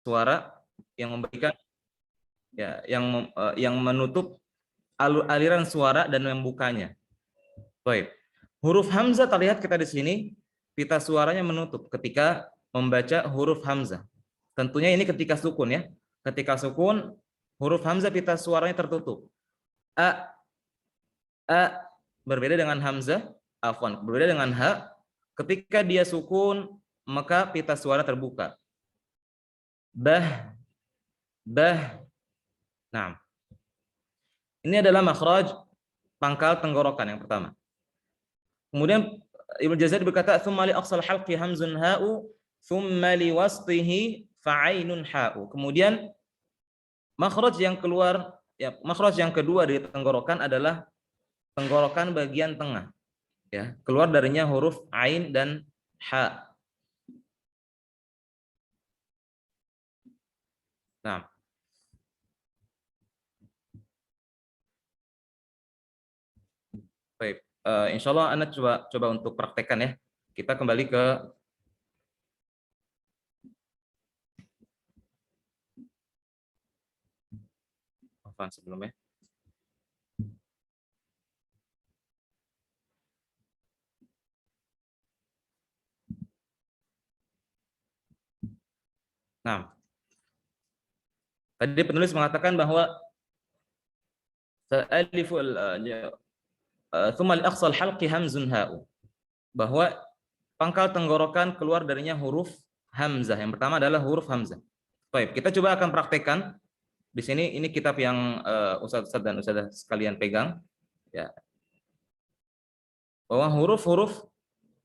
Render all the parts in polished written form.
suara yang memberikan ya yang menutup aliran suara dan membukanya. Baik. Huruf hamzah terlihat kita di sini pita suaranya menutup ketika membaca huruf hamzah. Tentunya ini ketika sukun ya. Ketika sukun huruf hamzah pita suaranya tertutup. A berbeda dengan hamzah, afwan, berbeda dengan ha. Ketika dia sukun maka pita suara terbuka. Bah, bah. Nah, ini adalah makhraj pangkal tenggorokan yang pertama. Kemudian Ibnu Jazari berkata, "Tsumma li aqsal halqi hamzun ha'u, tsumma li wasṭihi fa'ainun ha'u." Kemudian makhraj yang keluar ya, makhraj yang kedua dari tenggorokan adalah tenggorokan bagian tengah. Ya, keluar darinya huruf ain dan ha. Nah, baik. Insya Allah Anda coba untuk praktekkan ya. Kita kembali ke apa sebelumnya. Nah, tadi penulis mengatakan bahwa aliful tsumma li aqsal halqi hamzun ha'u, bahwa pangkal tenggorokan keluar darinya huruf hamzah. Yang pertama adalah huruf hamzah. Baik, kita coba akan praktekkan di sini. Ini kitab yang Ustaz dan Ustazah sekalian pegang ya, bahwa huruf-huruf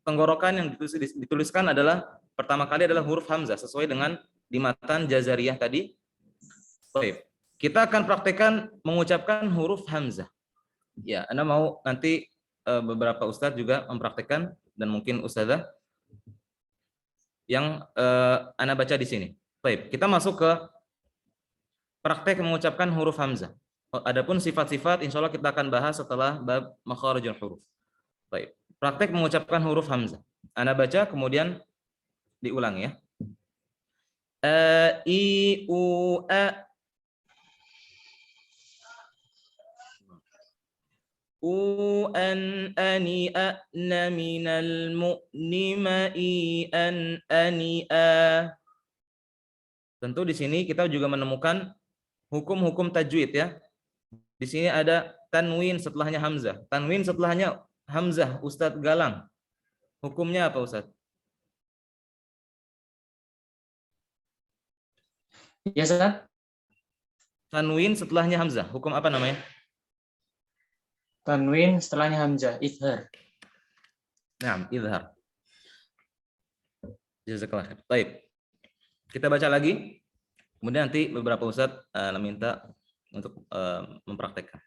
tenggorokan yang dituliskan adalah pertama kali adalah huruf hamzah sesuai dengan di matan Jazariyah tadi. Baik, kita akan praktekkan mengucapkan huruf hamzah. Ya, Anda mau nanti beberapa ustadz juga mempraktekkan dan mungkin ustazah yang Anda baca di sini. Baik, kita masuk ke praktek mengucapkan huruf hamzah. Adapun sifat-sifat insya Allah kita akan bahas setelah bab makharijul huruf. Baik, praktek mengucapkan huruf hamzah. Anda baca kemudian diulang ya. A, I, U, A. An ani ana minal mu'nima i an ani a. Tentu di sini kita juga menemukan hukum-hukum tajwid ya. Di sini ada tanwin setelahnya hamzah. Tanwin setelahnya hamzah, Ustadz Galang. Hukumnya apa Ustadz? Ya, Ustaz. Tanwin setelahnya hamzah, hukum apa namanya? Tanwin setelahnya hamzah, izhar. Nah, izhar. Jazakallah khair. Baik. Kita baca lagi. Kemudian nanti beberapa ustadz minta untuk mempraktekkan.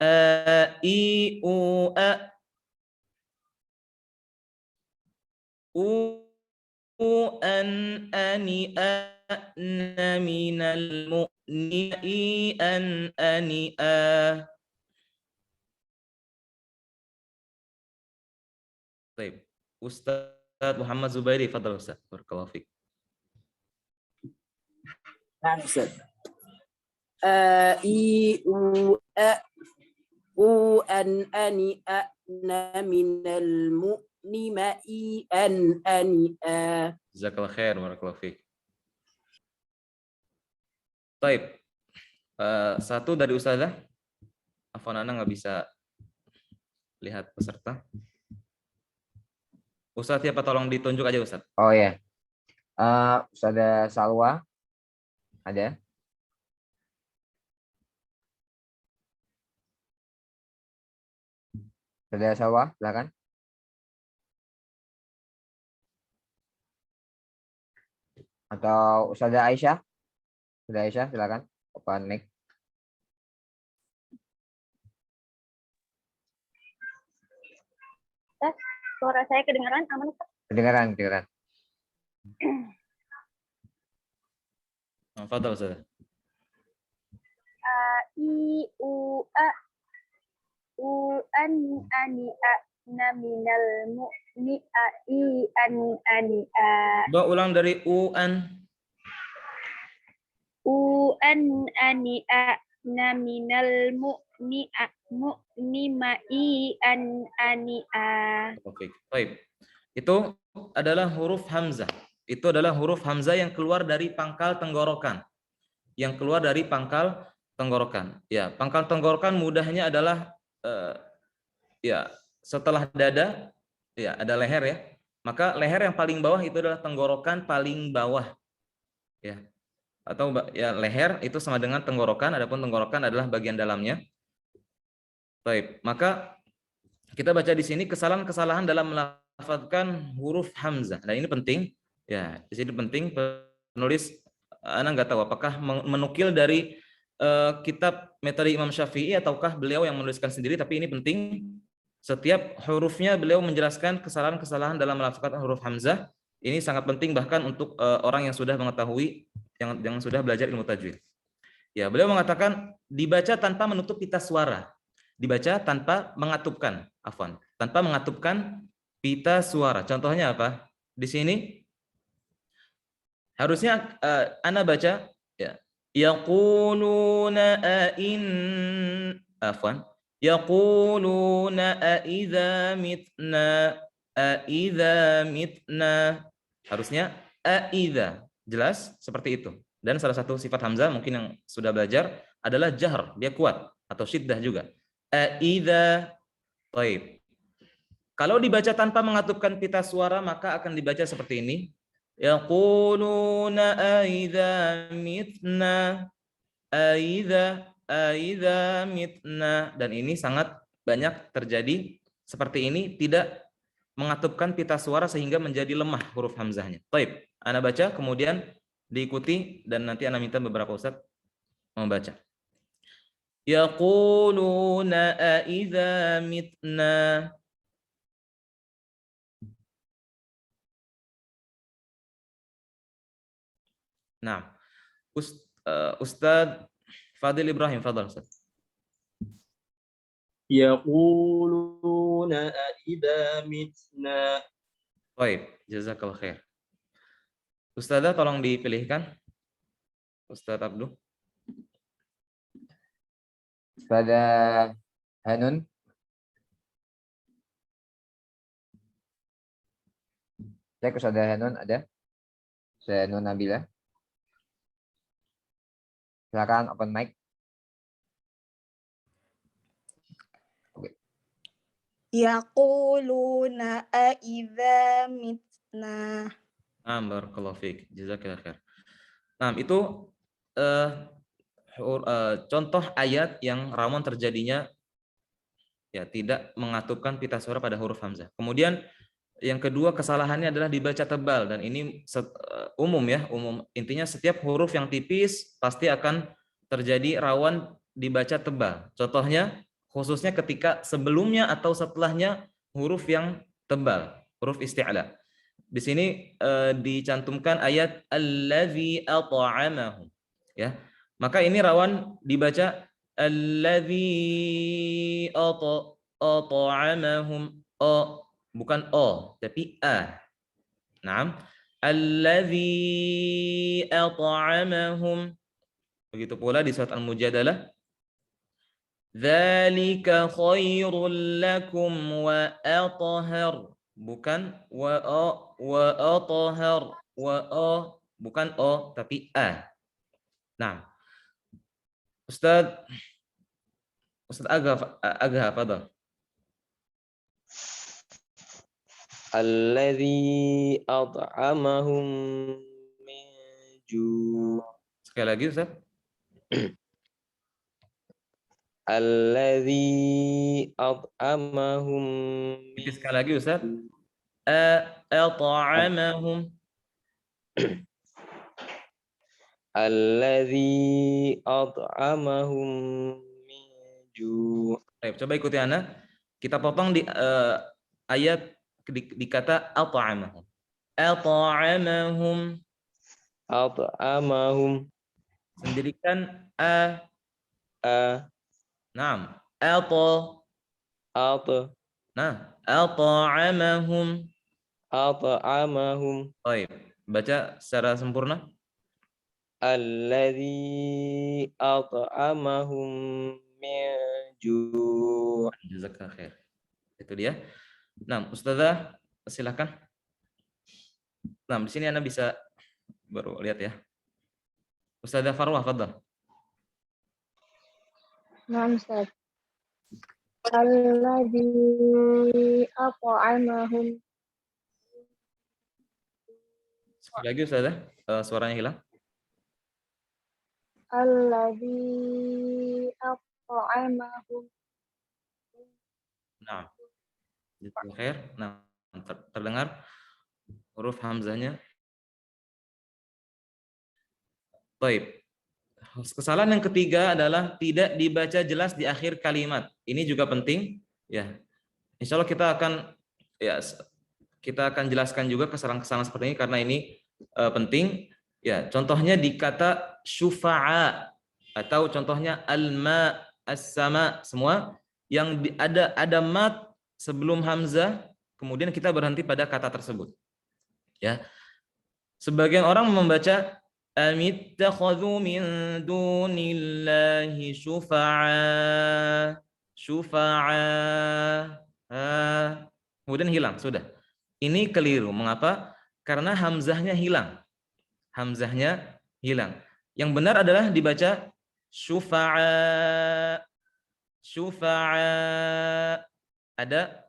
A, I, U, A. An, ani, ana, minal mu'ni, an, ani, a. Baik. Ustadz Muhammad Zubairi, fadhal Ustadz. Barakallahu fiik. Nah, Ustaz. A, I, U, A. U, an, ani, a, na, minal mu'ni, ma, i, an, ani, a. Jazakallah khair, barakallahu fiik. Baik. Satu dari ustazah. Afwan, Ana nggak bisa lihat peserta. Ustadz siapa, tolong ditunjuk aja Ustadz. Oh ya. Ustazah Salwa ada? Ustazah Salwa, silakan. Atau Ustazah Aisyah? Ustazah Aisyah, silakan. Open mic. Suara saya kedengaran aman? Kedengaran. Fadhal Ustazah. A, I, U, A. U, an, ani, a, na, minal mu'ni, a, i, an, ani, a. Coba ulang dari u, an. أنأنئنا من المؤنمائي أنأنئا. Oke, baik. Itu adalah huruf hamzah. Itu adalah huruf hamzah yang keluar dari pangkal tenggorokan. Yang keluar dari pangkal tenggorokan. Ya, pangkal tenggorokan mudahnya adalah ya setelah dada, ya ada leher ya. Maka leher yang paling bawah itu adalah tenggorokan paling bawah. Ya. Atau ya leher itu sama dengan tenggorokan, adapun tenggorokan adalah bagian dalamnya. Baik, maka kita baca di sini kesalahan-kesalahan dalam melafadzkan huruf hamzah. Nah, ini penting. Ya, di sini penting penulis ana nggak tahu apakah menukil dari kitab metode Imam Syafi'i ataukah beliau yang menuliskan sendiri, tapi ini penting. Setiap hurufnya beliau menjelaskan kesalahan-kesalahan dalam melafadzkan huruf hamzah. Ini sangat penting bahkan untuk orang yang sudah mengetahui yang sudah belajar ilmu tajwid. Ya, beliau mengatakan dibaca tanpa menutup pita suara. Dibaca tanpa mengatupkan, afwan, tanpa mengatupkan pita suara. Contohnya apa? Di sini harusnya ana baca ya. Yaquluna afwan. Yaquluna idza mitna. Harusnya idza. Jelas seperti itu. Dan salah satu sifat hamzah mungkin yang sudah belajar adalah jahr, dia kuat atau syiddah juga. Idza. Baik. Kalau dibaca tanpa mengatupkan pita suara maka akan dibaca seperti ini. Yaquluna idza mitna idza mitna, dan ini sangat banyak terjadi seperti ini, tidak mengatupkan pita suara sehingga menjadi lemah huruf hamzahnya. Baik, ana baca kemudian diikuti dan nanti ana minta beberapa ustaz membaca. Yaquluna idza mitna. Nah, Ustaz Fadil Ibrahim, fadal Ustaz. Yaquluna idza mitna. Baik, jazakallah khair. Ustazah tolong dipilihkan. Ustaz Abdul. Ustazah Hanun. Cek Ustazah Hanun ada? Ustazah Hanun Nabila. Silakan open mic. Yaquluna aidza mitna. Barakallahu fiik. Jazakallah khair. Nah, itu contoh ayat yang rawan terjadinya ya tidak mengatupkan pita suara pada huruf hamzah. Kemudian yang kedua kesalahannya adalah dibaca tebal, dan ini umum ya, umum. Intinya setiap huruf yang tipis pasti akan terjadi rawan dibaca tebal. Contohnya khususnya ketika sebelumnya atau setelahnya huruf yang tebal, huruf isti'la. Di sini dicantumkan ayat allazi at'amahum ya. Maka ini rawan dibaca allazi at'amahum, bukan o tapi a. Naam, allazi at'amahum. Begitu pula di surat Al-Mujadalah, dzalika khairul lakum wa athhar, bukan wa athhar, bukan o tapi a. Nah, Ustaz Agha, fadhal. Alladzi at'amahum min ju'. Sekali lagi Ustaz. Alladzi at'amahum min. Sekali lagi Ustaz. At'amahum. Alladzi at'amahum min ju'. Baik, coba ikuti Ana. Kita potong di ayat di kata at'amahum. At'amahum. At'amahum. Sendirikan Naam. Nah, at'amahum. At'amahum. Baik, baca secara sempurna. alladzi at'amahum min ju'. Jazakallah khair. Itu dia. Nah, Ustazah, silakan. Nah, di sini Anda bisa baru lihat ya. Ustazah Farwah, fadhal. Naam Ustaz. Alladzi at'amahum. Sekali lagi Ustazah, suaranya hilang. Alladzi at'amahum. Nah, jazakallah khair. Nah, terdengar huruf hamzahnya. Baik. Kesalahan yang ketiga adalah tidak dibaca jelas di akhir kalimat. Ini juga penting, ya. Insya Allah kita akan jelaskan juga kesalahan-kesalahan seperti ini karena ini penting. Ya, contohnya di kata syufa'a atau contohnya alma, as-sama, semua yang ada mat sebelum hamzah, kemudian kita berhenti pada kata tersebut. Ya. Sebagian orang membaca amittakhadhu min dunillahi syufa'a, kemudian hilang, sudah. Ini keliru. Mengapa? Karena hamzahnya hilang. Hamzahnya hilang. Yang benar adalah dibaca syufa'a. Syufa'a. Ada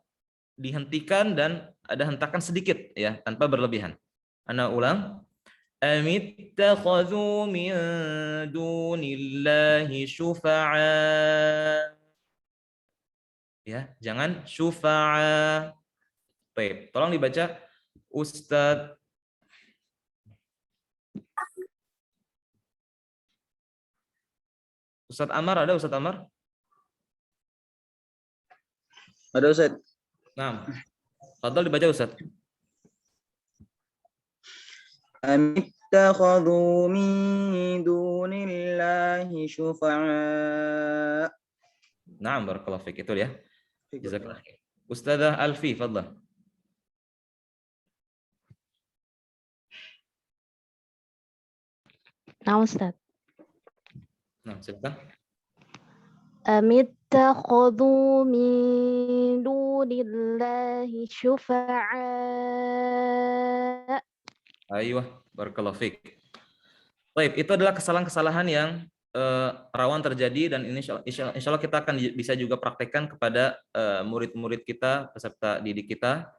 dihentikan dan ada hentakan sedikit ya, tanpa berlebihan. Ana ulang. Amittakhadhu min dunillahi syufa'a. Ya, jangan syufa'a. Baik, tolong dibaca Ustadz. Ustadz Amar, ada Ustadz Amar? Ada Ustaz. Nah, fadhal dibaca Ustadz. Amittakhadhu min dunillahi syufa'a. Nah, barakallahu fiik, itu ya. Jazakallah khair. Ustadzah Alfi, fadhal. Nah, Ustaz. Nah, silakan. Amittakhadhu min dunillahi syufa'a. Ayuh, barakallahu fiik. Baik, itu adalah kesalahan-kesalahan yang rawan terjadi dan ini insya Allah kita akan bisa juga praktekkan kepada murid-murid kita, peserta didik kita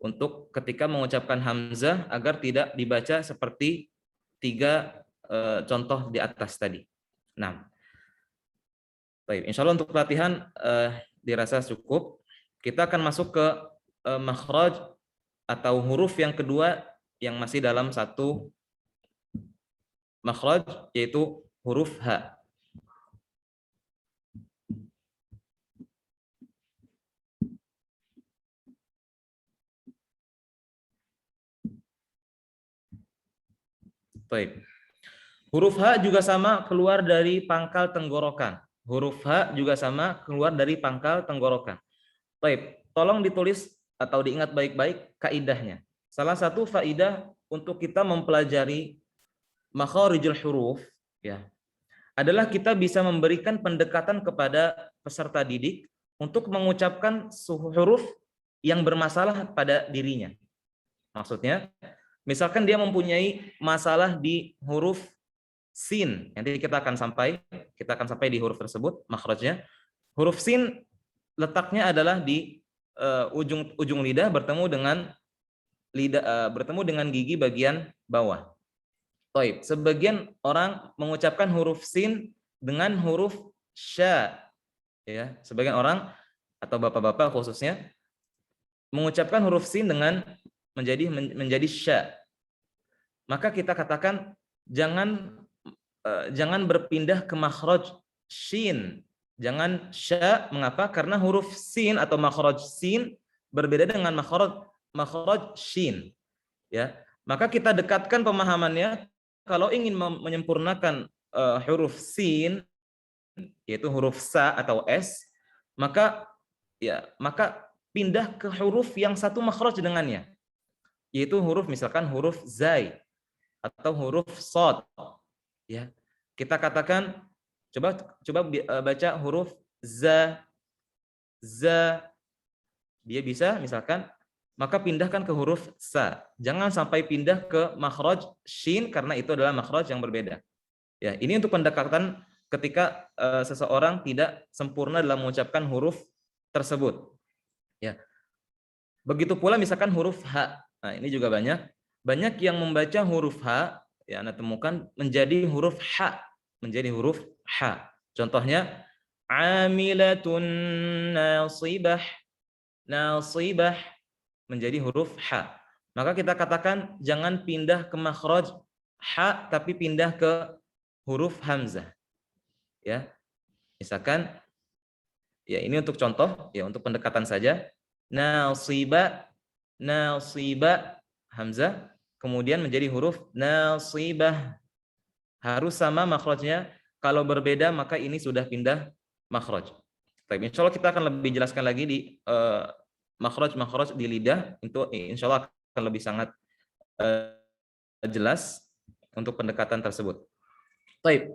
untuk ketika mengucapkan hamzah agar tidak dibaca seperti 3 contoh di atas tadi. Nah, baik, insya Allah untuk pelatihan dirasa cukup. Kita akan masuk ke makhraj atau huruf yang kedua yang masih dalam satu makhraj, yaitu huruf H. Baik. Huruf H juga sama keluar dari pangkal tenggorokan. Huruf H juga sama keluar dari pangkal tenggorokan. Baik, tolong ditulis atau diingat baik-baik kaidahnya. Salah satu faidah untuk kita mempelajari makharijul huruf ya, adalah kita bisa memberikan pendekatan kepada peserta didik untuk mengucapkan huruf yang bermasalah pada dirinya. Maksudnya, misalkan dia mempunyai masalah di huruf sin, nanti kita akan sampai di huruf tersebut makhrajnya. Huruf sin letaknya adalah di ujung lidah bertemu dengan gigi bagian bawah. Baik, sebagian orang mengucapkan huruf sin dengan huruf sya, ya. Sebagian orang atau bapak-bapak khususnya mengucapkan huruf sin dengan menjadi sya. Maka kita katakan jangan berpindah ke makhraj shin, jangan sya. Mengapa? Karena huruf sin atau makhraj sin berbeda dengan makhraj shin, ya. Maka kita dekatkan pemahamannya. Kalau ingin menyempurnakan huruf sin, yaitu huruf sa atau s, maka pindah ke huruf yang satu makhraj dengannya, yaitu huruf misalkan huruf zai atau huruf sod. Ya. Kita katakan coba baca huruf za. Dia bisa misalkan, maka pindahkan ke huruf sa. Jangan sampai pindah ke makhraj shin karena itu adalah makhraj yang berbeda. Ya, ini untuk pendekatan ketika seseorang tidak sempurna dalam mengucapkan huruf tersebut. Ya. Begitu pula misalkan huruf H. Nah, ini juga banyak yang membaca huruf H, ya Anda temukan menjadi huruf H, menjadi huruf H. Contohnya amilatun nasibah, nasibah menjadi huruf H. Maka kita katakan jangan pindah ke makhraj H tapi pindah ke huruf hamzah. Ya. Misalkan ya ini untuk contoh, ya untuk pendekatan saja. Nasiba, nasiba hamzah kemudian menjadi huruf nasibah. Harus sama makhrajnya. Kalau berbeda maka ini sudah pindah makhraj. Tapi insya Allah kita akan lebih jelaskan lagi di makhraj di lidah. Itu insya Allah akan lebih sangat jelas untuk pendekatan tersebut. Baik.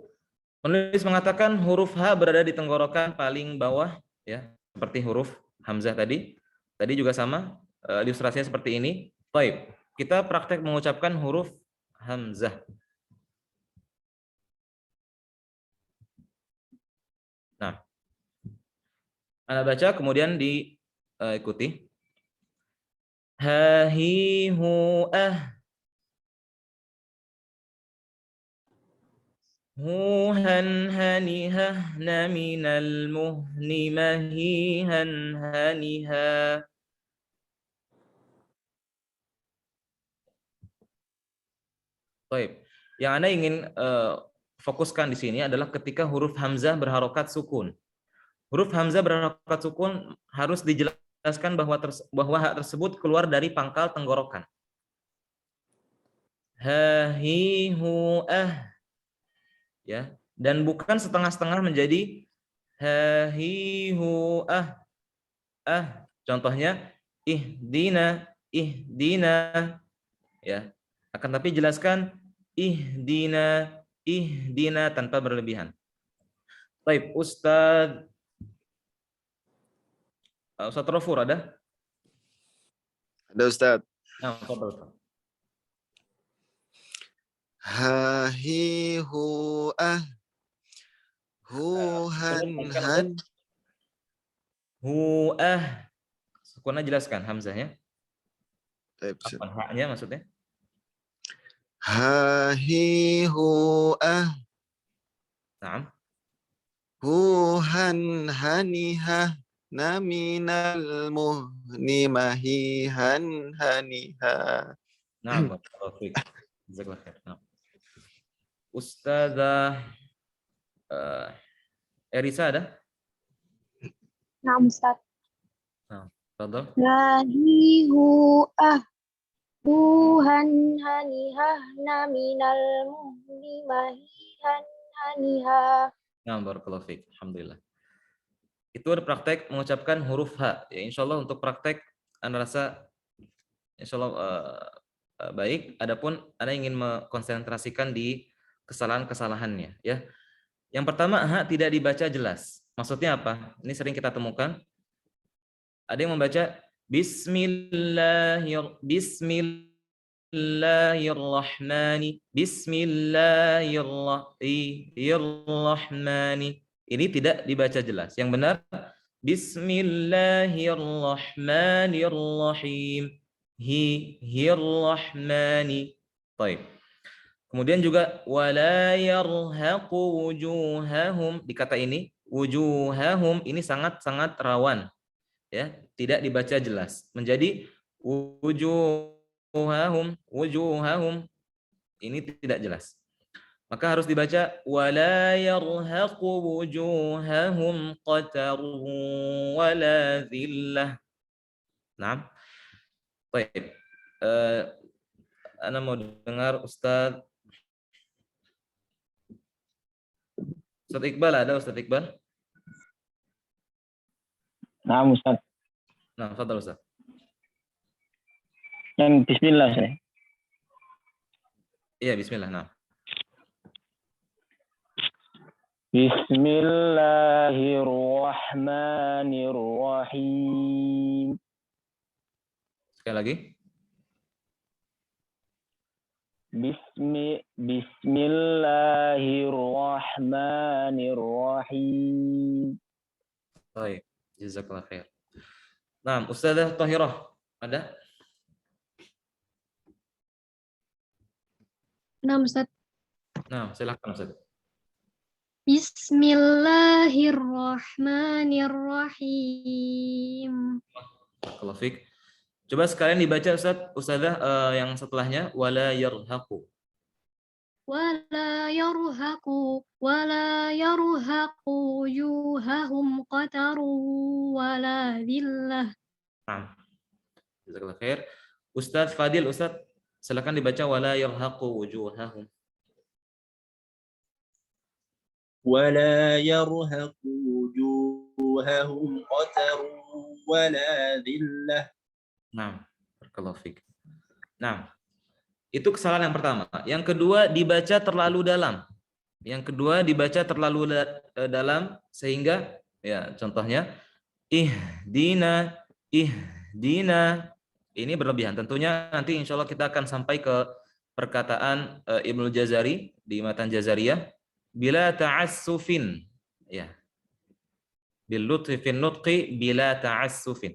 Penulis mengatakan huruf H berada di tenggorokan paling bawah, ya seperti huruf hamzah tadi. Tadi juga sama, ilustrasinya seperti ini. Baik, kita praktek mengucapkan huruf hamzah. Nah, Anda baca kemudian diikuti. Ha hi hu ah. Hu han hanihah na minal muhni mahihan hanihah. Baik. Yang Anda ingin fokuskan di sini adalah ketika huruf hamzah berharokat sukun. Huruf hamzah berharokat sukun harus dijelaskan bahwa hak tersebut keluar dari pangkal tenggorokan. Ha hi hu ah. Ya, dan bukan setengah-setengah menjadi ha hi hu ah. Contohnya ihdina, ihdina. Ya. Akan tapi jelaskan ihdina tanpa berlebihan. Baik, Ustaz Rofur ada? Ada Ustaz. Nah, Ustaz. Ha hi hu ah. Hu han han. Hu ah. Sukunnya jelaskan hamzahnya. Apa haknya maksudnya? Ha hi hu ah. Naam. Hu han hanihah na minal muhni mahihan hanihah. Naam, barakallahu jazakallahu khair. Nah. Ustazah Erisa ada? Nah, Ustaz. Nah, tafadhol. Nahi hu ah. Tuhan hanihah na minal muhni mahihan hanihah. Nah, barakallahu fiik. Alhamdulillah. Itu ada praktek mengucapkan huruf H. Ya, insya Allah untuk praktek Anda rasa insya Allah baik. Adapun Anda ingin mengkonsentrasikan di kesalahan-kesalahannya. Ya. Yang pertama, H tidak dibaca jelas. Maksudnya apa? Ini sering kita temukan. Ada yang membaca Bismillahirrahmanirrahim. Ini tidak dibaca jelas. Yang benar Bismillahirrahmanirrahim. Hirrahmani. Baik. Kemudian juga wala yarhaqu wujuhahum. Di kata ini wujuhahum ini sangat-sangat rawan. Ya, tidak dibaca jelas. Menjadi wujuhahum ini tidak jelas. Maka harus dibaca wala yarhaqu wujuhahum qatarun wala dhillah. Naam. Baik. Ana mau dengar Ustaz Iqbal, ada Ustaz Iqbal? Nah, Ustaz. Nah, tafadhol Ustaz. Yang bismillah, saya. Iya, bismillah. Nah. Bismillahirrahmanirrahim. Sekali lagi. Bismillahirrahmanirrahim. Baik, jazakallah khair. Nah, Ustazah Thahirah, ada? Nah, Ustaz. Nah, silakan Ustaz. Bismillahirrahmanirrahim. Barakallahu fiik. Coba sekalian dibaca Ustazah yang setelahnya wala yarhaqu. Wala yarhaqu wujuhahum qataru wala dhillah. Nah, jazakallah khair. Ustaz Fadil, Ustaz, silakan dibaca wala yarhaqu wujuhahum. ولا يرهق وجوههم قتر ولا ذلة. Nah, barakallahu fiik. Nah, itu kesalahan yang pertama. Yang kedua dibaca terlalu dalam. Dalam sehingga ya contohnya ihdina ini berlebihan. Tentunya nanti insya Allah kita akan sampai ke perkataan Ibnu Jazari di Matan Jazariyah bila ta'assufin ya. Bil lutfi fin nutqi bila ta'assufin.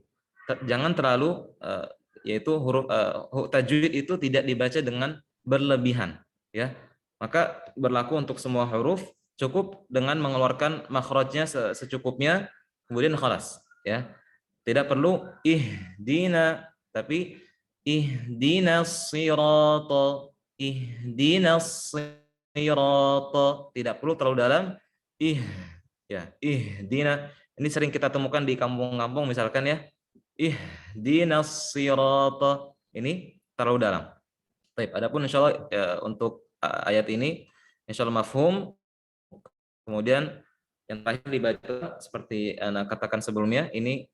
Jangan terlalu yaitu huruf tajwid itu tidak dibaca dengan berlebihan ya. Maka berlaku untuk semua huruf, cukup dengan mengeluarkan makhrajnya secukupnya kemudian khalas ya. Tidak perlu ihdina tapi ihdinas sirata, tidak perlu terlalu dalam ihdina. Ini sering kita temukan di kampung-kampung misalkan ya. Ihdinas sirata. Ini terlalu dalam. Baik, adapun insyaallah untuk ayat ini insyaallah mafhum. Kemudian yang terakhir dibaca seperti Anda katakan sebelumnya, ini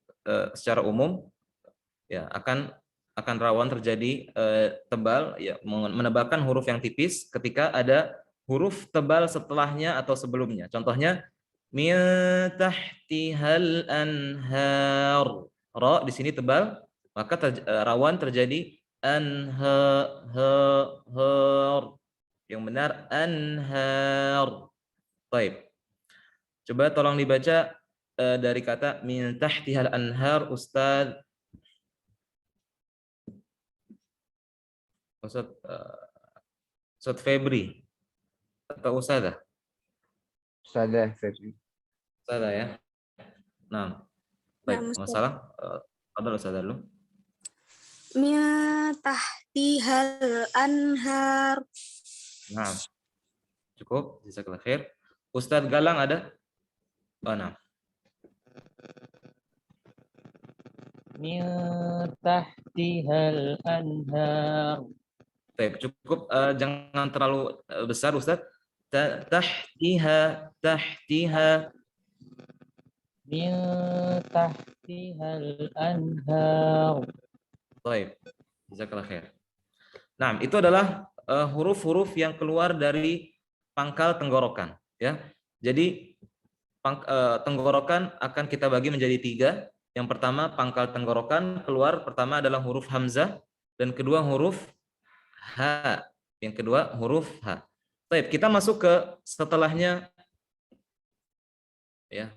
secara umum ya akan rawan terjadi tebal ya, menebalkan huruf yang tipis ketika ada huruf tebal setelahnya atau sebelumnya. Contohnya min tahtihal anhar. Ra di sini tebal, maka rawan terjadi anhar. Yang benar anhar. Baik. Coba tolong dibaca dari kata min tahtihal anhar, Ustaz Febri atau Ustazah? Ustazah Febri. Ustazah ya. Nah, baik, masalah ada Ustazah dulu. Min tahtihal anhar. Nah, cukup, jazakallahu khair. Ustaz Galang ada? Oh, nah. Min tahtihal anhar. Baik, cukup, jangan terlalu besar Ustaz. Tahtiha. Min tahtihal anhar. Baik, jazakallahu khair. Nah, itu adalah huruf-huruf yang keluar dari pangkal tenggorokan ya. Jadi tenggorokan akan kita bagi menjadi 3. Yang pertama pangkal tenggorokan keluar, pertama adalah huruf hamzah dan kedua huruf ha. Yang kedua huruf ha. Baik, kita masuk ke setelahnya ya.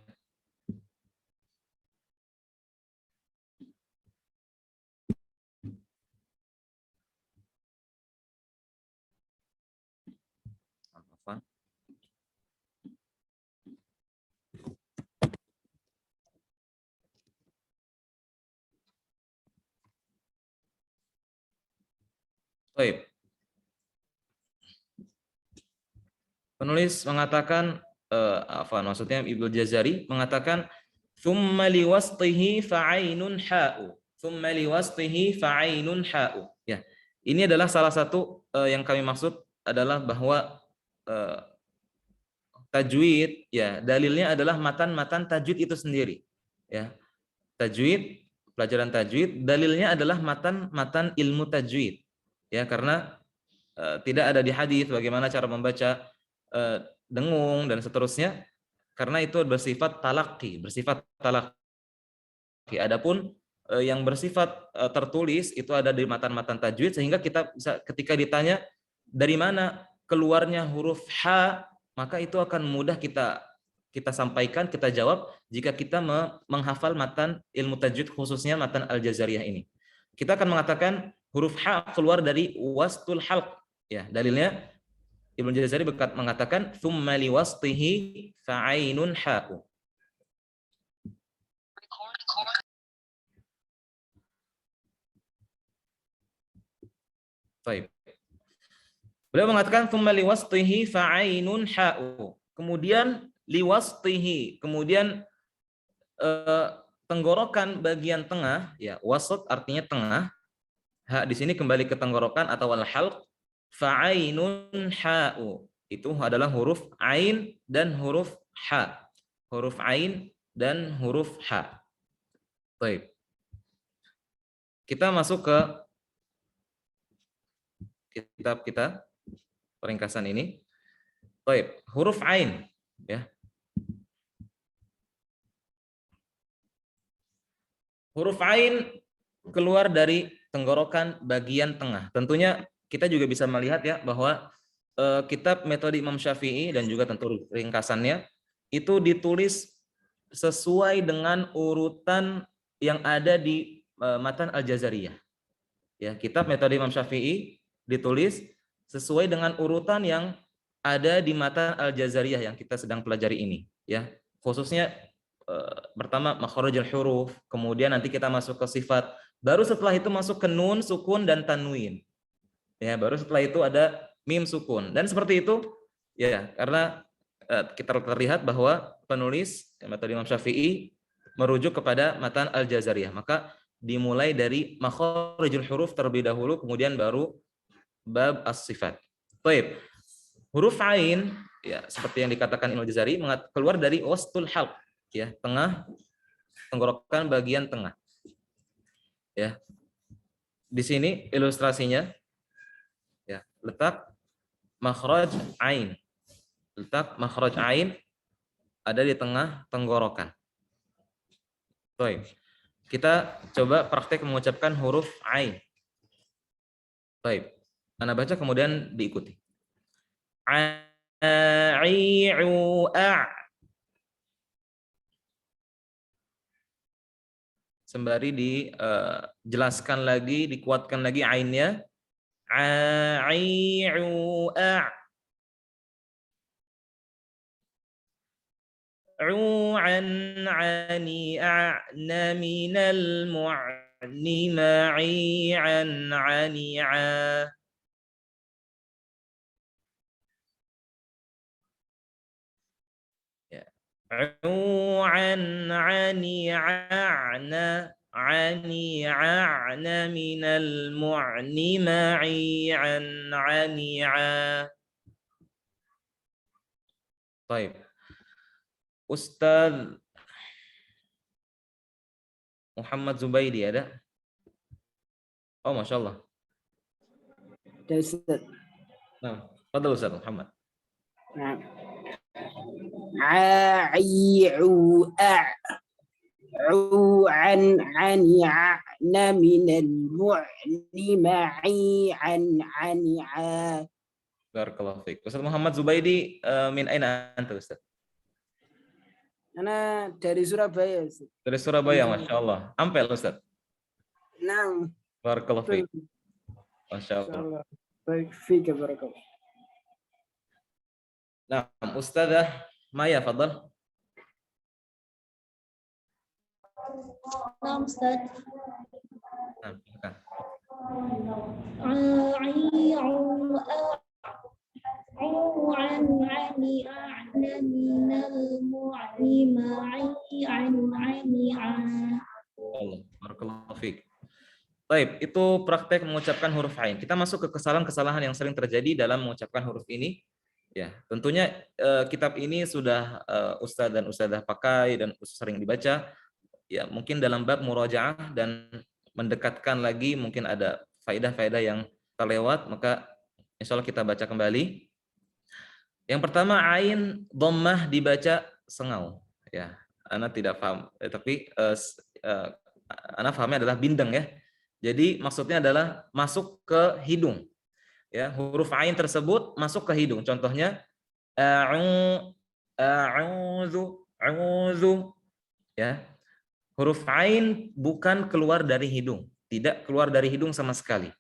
Baik. Penulis mengatakan maksudnya Ibnu Jazari mengatakan tsumma liwasṭihi fa'ainun ha'u. Tsumma liwasṭihi fa'ainun ha'u. Ya. Ini adalah salah satu yang kami maksud adalah bahwa tajwid ya, dalilnya adalah matan tajwid itu sendiri. Ya. Tajwid, pelajaran tajwid, dalilnya adalah matan ilmu tajwid. Ya, karena tidak ada di hadis bagaimana cara membaca dengung dan seterusnya. karena itu bersifat talaqi, bersifat talaqi. Adapun yang bersifat tertulis itu ada di matan-matan tajwid, sehingga kita bisa ketika ditanya dari mana keluarnya huruf ha, maka itu akan mudah kita sampaikan, kita jawab jika kita menghafal matan ilmu tajwid, khususnya matan Al-Jazariyah ini. Kita akan mengatakan huruf ha keluar dari wastul halq. Ya, dalilnya Ibnu Jazari mengatakan tsumma liwasṭihi fa'ainun ha'u. Baik. Beliau mengatakan tsumma liwasṭihi fa'ainun ha'u. Kemudian liwasṭihi, kemudian tenggorokan bagian tengah, ya, wasat artinya tengah. Ha di sini kembali ke tenggorokan atau al-halq. Fa'ainun ha'u. Itu adalah huruf ain dan huruf ha. Huruf ain dan huruf ha. Baik. Kita masuk ke kitab kita, peringkasan ini. Baik, huruf ain, ya. Huruf ain keluar dari tenggorokan bagian tengah. Tentunya kita juga bisa melihat ya bahwa kitab metode Imam Syafi'i dan juga tentu ringkasannya itu ditulis sesuai dengan urutan yang ada di matan Al-Jazariyah. Ya, kitab metode Imam Syafi'i ditulis sesuai dengan urutan yang ada di matan Al-Jazariyah yang kita sedang pelajari ini, ya. Khususnya pertama makharijul huruf, kemudian nanti kita masuk ke sifat, baru setelah itu masuk ke nun, sukun dan tanwin. Ya, baru setelah itu ada mim sukun. Dan seperti itu, ya, karena kita terlihat bahwa penulis metode Imam Syafi'i merujuk kepada matan Al-Jazariyah. Maka dimulai dari makharijul huruf terlebih dahulu, kemudian baru bab as-sifat. Baik. Huruf ain, ya, seperti yang dikatakan Imam Jazari, keluar dari wastul halq, ya, tengah, tenggorokan bagian tengah. Ya. Di sini ilustrasinya, ya, letak makhraj ain. Letak makhraj ain ada di tengah tenggorokan. Baik. Kita coba praktek mengucapkan huruf ain. Baik. Anda baca kemudian diikuti. Ai'u a'. Sembari dijelaskan lagi, dikuatkan lagi ainnya. Ai'u a'. U'an 'ani a'na minal mu'ni ma'i'an 'ani'a. U'an 'ani a'na 'ani a'na minal mu'ni ma'i'an 'ani'a. Baik. Ustaz Muhammad Zubaidi ada? Oh, Masya Allah. Ada Ustaz. Nah, fadhal Ustaz Muhammad. Nah. Ai'u a'. U'an 'ani a'na minal mu'ni ma'i'an 'ani'a. Barakallahu fiik. Ustaz Muhammad Zubaidi min aina anta Ustaz? Ana dari Surabaya, Ustaz. Dari Surabaya, Masya Allah. Ampel Ustaz. Nah. Barakallahu fiik. Masya Allah. Baik, fiik barakallah. Nah, Ustazah Maya, fadhal. Nah, Ustaz. Nah, silakan. U'an 'ani a'na minal mu'ni ma'i'an 'ani'a. Allah, barakallahu fiik. Baik, itu praktek mengucapkan huruf ain. Kita masuk ke kesalahan-kesalahan yang sering terjadi dalam mengucapkan huruf ini. Ya, tentunya kitab ini sudah Ustadz dan Ustadzah pakai dan sering dibaca. Ya, mungkin dalam bab murajaah dan mendekatkan lagi, mungkin ada faedah-faedah yang terlewat, maka insya Allah kita baca kembali. Yang pertama, ain dhammah dibaca sengau ya. Ana tidak paham, tapi Ana pahamnya adalah bindeng ya. Jadi maksudnya adalah masuk ke hidung. Ya, huruf ain tersebut masuk ke hidung. Contohnya a'udzu ya. Huruf ain bukan keluar dari hidung, tidak keluar dari hidung sama sekali.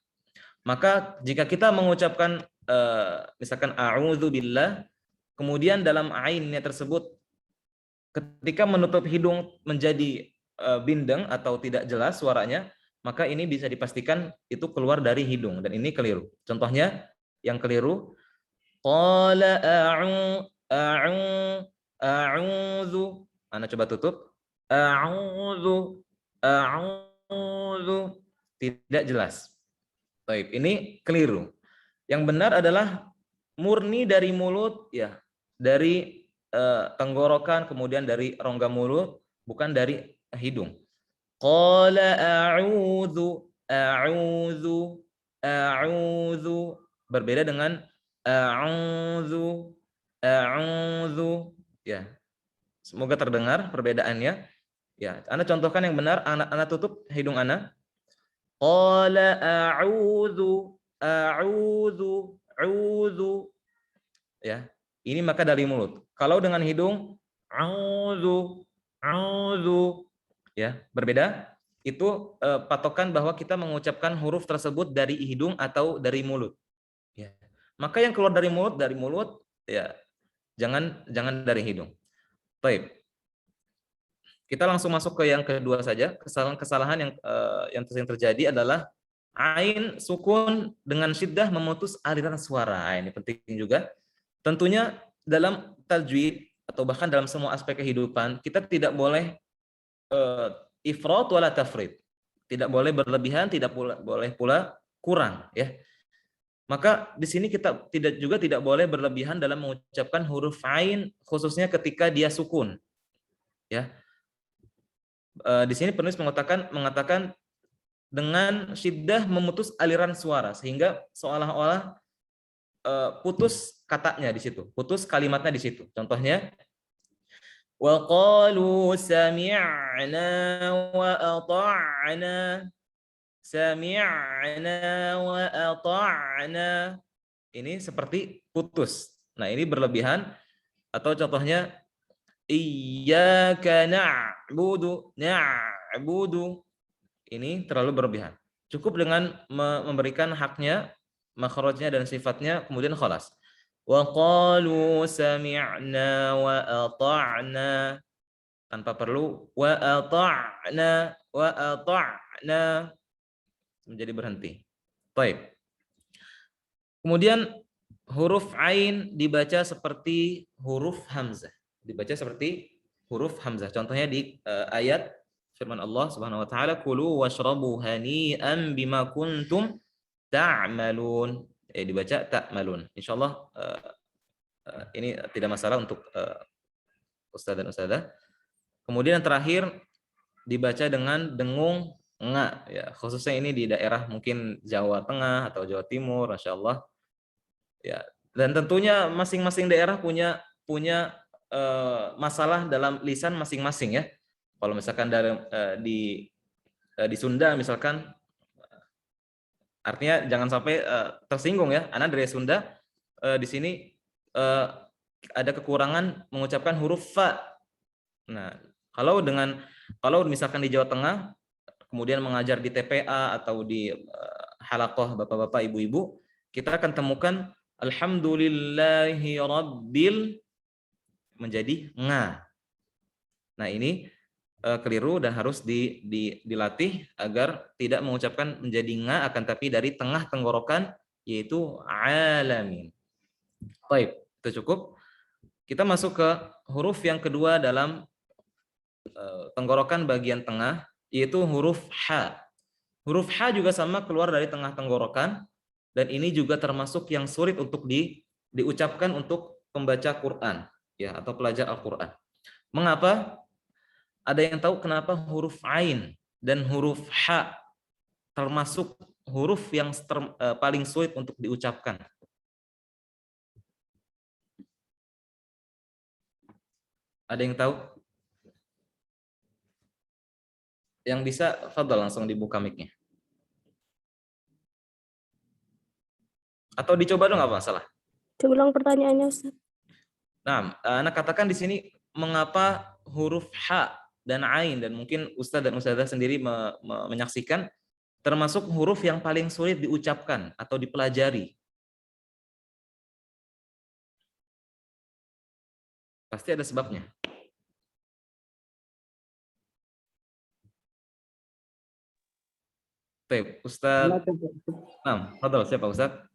Maka jika kita mengucapkan misalkan a'udzu billah, kemudian dalam ainnya tersebut ketika menutup hidung menjadi bindeng atau tidak jelas suaranya, maka ini bisa dipastikan itu keluar dari hidung dan ini keliru. Contohnya yang keliru qala a'udzu. Ana coba tutup. A'udzu tidak jelas. Baik, ini keliru. Yang benar adalah murni dari mulut ya, dari tenggorokan kemudian dari rongga mulut, bukan dari hidung. Qala a'udzu berbeda dengan a'udzu ya. Semoga terdengar perbedaannya. Ya, Anda contohkan yang benar, Anda tutup hidung Anda. Qala a'udzu ya. Ini maka dari mulut. Kalau dengan hidung a'udzu ya, berbeda. Itu patokan bahwa kita mengucapkan huruf tersebut dari hidung atau dari mulut. Ya. Maka yang keluar dari mulut ya, jangan dari hidung. Baik. Kita langsung masuk ke yang kedua saja. Kesalahan yang terjadi adalah ain sukun dengan syiddah memutus aliran suara. Ini penting juga. Tentunya dalam tajwid atau bahkan dalam semua aspek kehidupan kita tidak boleh ifrat wala tafrid. Tidak boleh berlebihan, boleh pula kurang ya. Maka di sini kita tidak boleh berlebihan dalam mengucapkan huruf ain khususnya ketika dia sukun. Ya. Di sini penulis mengatakan dengan syiddah memutus aliran suara sehingga seolah-olah putus katanya di situ, putus kalimatnya di situ. Contohnya wa qalu sami'na wa ata'na. Sami'na wa ata'na. Ini seperti putus. Nah, ini berlebihan. Atau contohnya iyyaka na'budu. Ini terlalu berlebihan. Cukup dengan memberikan haknya, makhrajnya dan sifatnya, kemudian khalas. Wa qalu sami'na wa ata'na. Tanpa perlu wa ata'na menjadi berhenti. Baik. Kemudian huruf ain dibaca seperti huruf hamzah. Contohnya di ayat firman Allah Subhanahu wa taala, "Kulu washrabu hani'an bima kuntum ta'malun." Dibaca ta'malun. Insyaallah ini tidak masalah untuk ustaz dan ustazah. Kemudian yang terakhir dibaca dengan dengung nga ya, khususnya ini di daerah mungkin Jawa Tengah atau Jawa Timur, masyaallah. Ya, dan tentunya masing-masing daerah punya masalah dalam lisan masing-masing ya. Kalau misalkan di Sunda misalkan, artinya jangan sampai tersinggung ya. Ana dari Sunda, di sini ada kekurangan mengucapkan huruf fa. Nah, kalau misalkan di Jawa Tengah kemudian mengajar di TPA atau di halaqah bapak-bapak ibu-ibu, kita akan temukan alhamdulillahi rabbil menjadi nga. Nah, ini keliru dan harus dilatih agar tidak mengucapkan menjadi nga, akan tapi dari tengah tenggorokan, yaitu alamin. Baik, itu cukup. Kita masuk ke huruf yang kedua dalam tenggorokan bagian tengah, yaitu huruf ha. Huruf ha juga sama keluar dari tengah tenggorokan, dan ini juga termasuk yang sulit untuk diucapkan untuk pembaca Quran ya, atau pelajar Al-Quran. Mengapa? Ada yang tahu kenapa huruf ain dan huruf ha termasuk huruf yang paling sulit untuk diucapkan? Ada yang tahu? Yang bisa, fadhal langsung dibuka mic-nya. Atau dicoba dong, nggak masalah. Coba ulang pertanyaannya, Ustaz. Nah, anak katakan di sini mengapa huruf H dan Ain, dan mungkin Ustadz dan Ustadzah sendiri menyaksikan termasuk huruf yang paling sulit diucapkan atau dipelajari. Pasti ada sebabnya. Baik, Ustadz. Nah, fadhal, siapa Ustadz?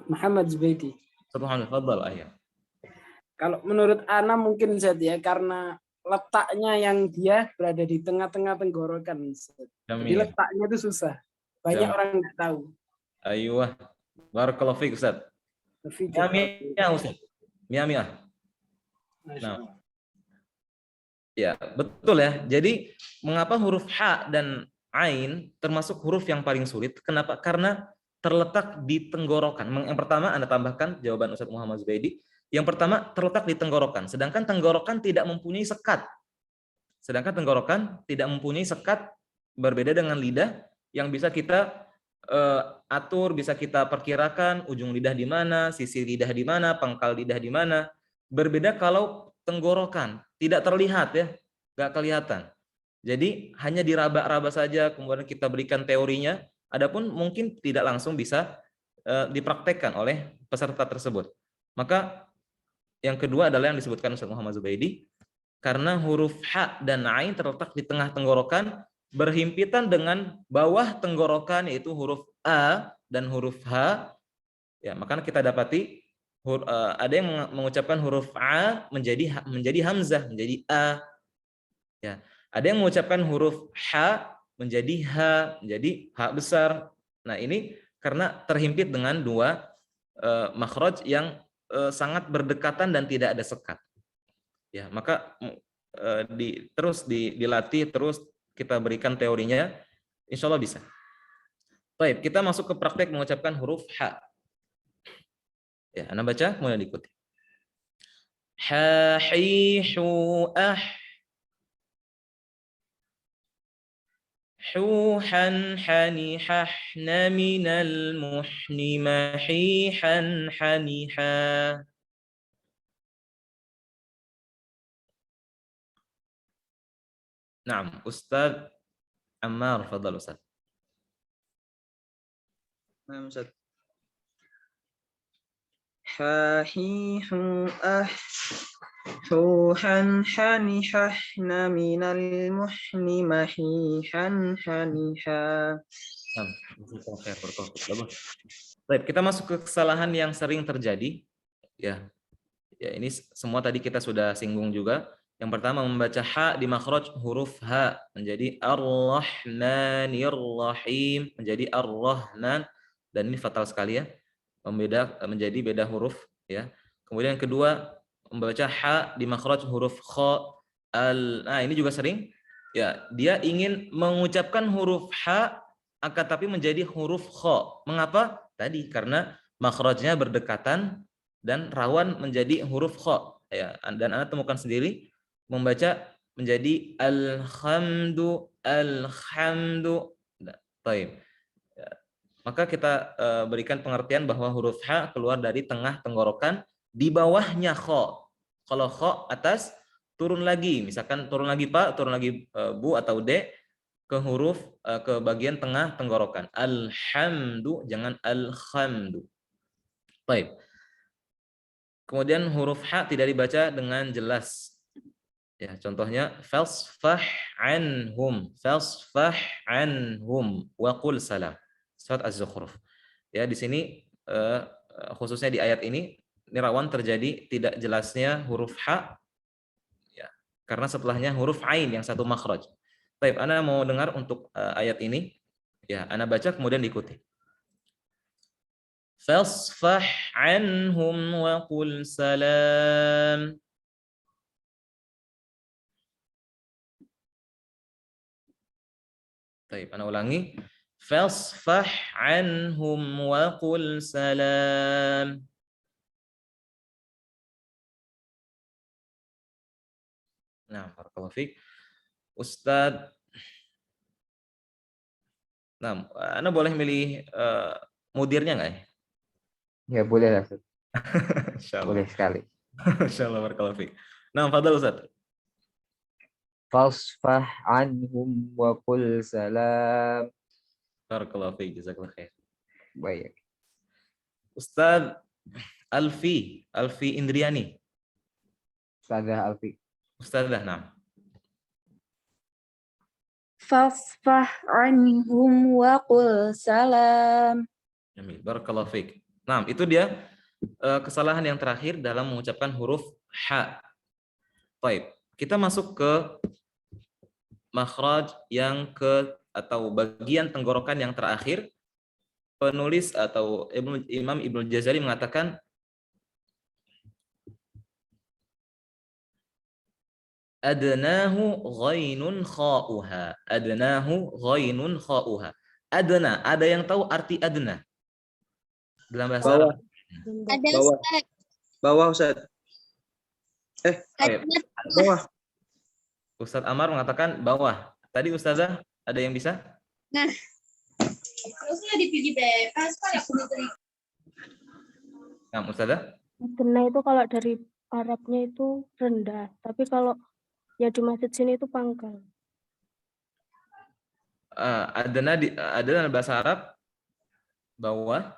Muhammad Zubaidi. Ustadz Muhammad, fadhal, ayah. Kalau menurut Ana mungkin Ustaz ya, karena letaknya yang dia berada di tengah-tengah tenggorokan, Ustaz. Jadi Jamil. letaknya itu susah. Banyak Jamil. orang nggak tahu. Ayuh. Barakallahu fiik, Ustadz. Tapi Miamiah, Ustadz. Miamiah. Nah. Ya, betul ya. Jadi mengapa huruf H dan Ain termasuk huruf yang paling sulit? Kenapa? Karena terletak di tenggorokan. Yang pertama, Anda tambahkan jawaban Ustadz Muhammad Zubaidi. Yang pertama, terletak di tenggorokan. Sedangkan tenggorokan tidak mempunyai sekat. Berbeda dengan lidah yang bisa kita atur, bisa kita perkirakan ujung lidah di mana, sisi lidah di mana, pangkal lidah di mana. Berbeda kalau tenggorokan, tidak terlihat ya, nggak kelihatan. Jadi hanya diraba-raba saja, kemudian kita berikan teorinya, adapun mungkin tidak langsung bisa dipraktekkan oleh peserta tersebut. Maka yang kedua adalah yang disebutkan Ustaz Muhammad Zubaidi, karena huruf H dan Ain terletak di tengah tenggorokan, berhimpitan dengan bawah tenggorokan yaitu huruf A dan huruf H. Ya, maka kita dapati ada yang mengucapkan huruf A menjadi hamzah, menjadi A. Ya, ada yang mengucapkan huruf H menjadi H, menjadi H besar. Nah, ini karena terhimpit dengan dua makhraj yang sangat berdekatan dan tidak ada sekat. Ya, maka terus dilatih, terus kita berikan teorinya, insya Allah bisa. Baik, kita masuk ke praktek mengucapkan huruf H. Ya, Anda baca, kemudian diikuti. Ha, hi, hu, ah. Huhan, hanihah, naminal, muhni, mahihan, hanihah. Naam, Ustaz Ammar, fadhal Ustaz. Naam, Ustaz. Hahihu huhan hanihah naminal muhni mahihan hanihah. Baik, kita masuk ke kesalahan yang sering terjadi. Ya, ini semua tadi kita sudah singgung juga. Yang pertama, membaca H di makhraj huruf H menjadi Ar-Rahmanir Rahim, menjadi Ar-Rahman, dan ini fatal sekali ya. Menjadi beda huruf ya. Kemudian yang kedua, membaca H di makhraj huruf Kha. Nah, ini juga sering ya, dia ingin mengucapkan huruf H akan tapi menjadi huruf Kha. Mengapa? Tadi karena makhrajnya berdekatan dan rawan menjadi huruf Kha ya. Dan Anda temukan sendiri membaca menjadi alhamdu. Baik. Maka kita berikan pengertian bahwa huruf H keluar dari tengah tenggorokan, di bawahnya Kha. Kalau Kha atas, turun lagi, misalkan turun lagi Pak, turun lagi Bu atau D ke huruf ke bagian tengah tenggorokan. Alhamdu, jangan alhamdu. Baik. Kemudian huruf H tidak dibaca dengan jelas. Ya, contohnya falsfah anhum wa qul salam. Surat Az-Zukhruf. Ya, di sini khususnya di ayat ini rawan terjadi tidak jelasnya huruf H ya, karena setelahnya huruf Ain yang satu makhraj. Baik, Anda mau dengar untuk ayat ini? Ya, Anda baca kemudian diikuti. Fasfah anhum wa qul salam. Baik, Anda ulangi. Fasfah anhum wa qul salam. Nah, barakallahu fiik. Ustadz, nah, Anda boleh milih mudirnya nggak ya? Ya boleh lah, Ustaz. Insyaallah. Boleh sekali. Insyaallah, barakallahu fiik. Nah, fadhal Ustadz. Fasfah anhum wa qul salam. Barakallahu fiik, jazakallahu khair. Baik. Ustadz Alfi Indriani. Ustazah Alfi. Ustadzah, nah. Fasfah anhum wa qul salam. Jamil. Barakallahu fiik. Nah, itu dia kesalahan yang terakhir dalam mengucapkan huruf ha. Baik, kita masuk ke makhraj yang atau bagian tenggorokan yang terakhir. Penulis atau Imam Ibnu Jazari mengatakan adnahu ghainun kha'uha. Adnahu ghainun kha'uha. Adna, ada yang tahu arti adna? Dalam bahasa Bawah. Arab. Ada Bawah. Ustaz. Bawah, Ustaz. Baik. Bawah. Ustadz Amar mengatakan bawah. Tadi Ustazah ada yang bisa? Nah, Nah, Ustazah? Adna itu kalau dari Arabnya itu rendah, tapi kalau ya di masjid sini itu pangkal. Adna dalam bahasa Arab bawah.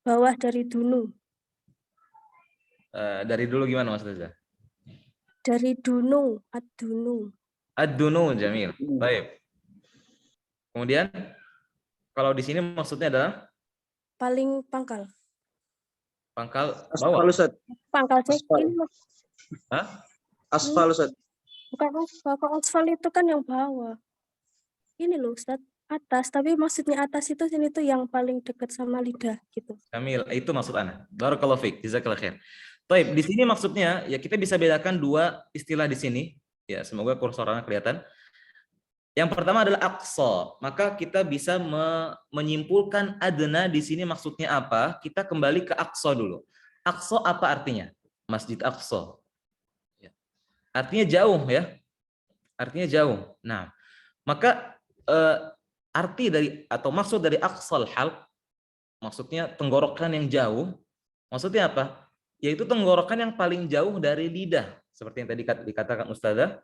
Bawah dari dunu. Dari dulu gimana Mas Reza? Dari dunu, ad-dunu. Ad-dunu, jamil. Baik. Kemudian kalau di sini maksudnya adalah Paling pangkal. pangkal Asfal, bawah. Ustaz. Pangkal sih. Aspal. Ini Hah? Asfal, Ustaz. bukan aspal. Kalau aspal itu kan yang bawah. Ini loh Ustaz, atas. Tapi maksudnya atas itu sini tuh yang paling dekat sama lidah gitu. Jamil, itu maksud Ana. Barakallahu fiik, jazakallahu khair. Baik, di sini maksudnya ya kita bisa bedakan dua istilah di sini. Ya, semoga kursornya kelihatan. Yang pertama adalah aqsa. Maka kita bisa menyimpulkan adna di sini maksudnya apa? Kita kembali ke aqsa dulu. Aqsa apa artinya? Masjid Aqsa. Ya. Artinya jauh ya. Artinya jauh. Nah, maka arti dari atau maksud dari aqsal halq maksudnya tenggorokan yang jauh. Maksudnya apa? Yaitu tenggorokan yang paling jauh dari lidah. Seperti yang tadi dikatakan Ustazah,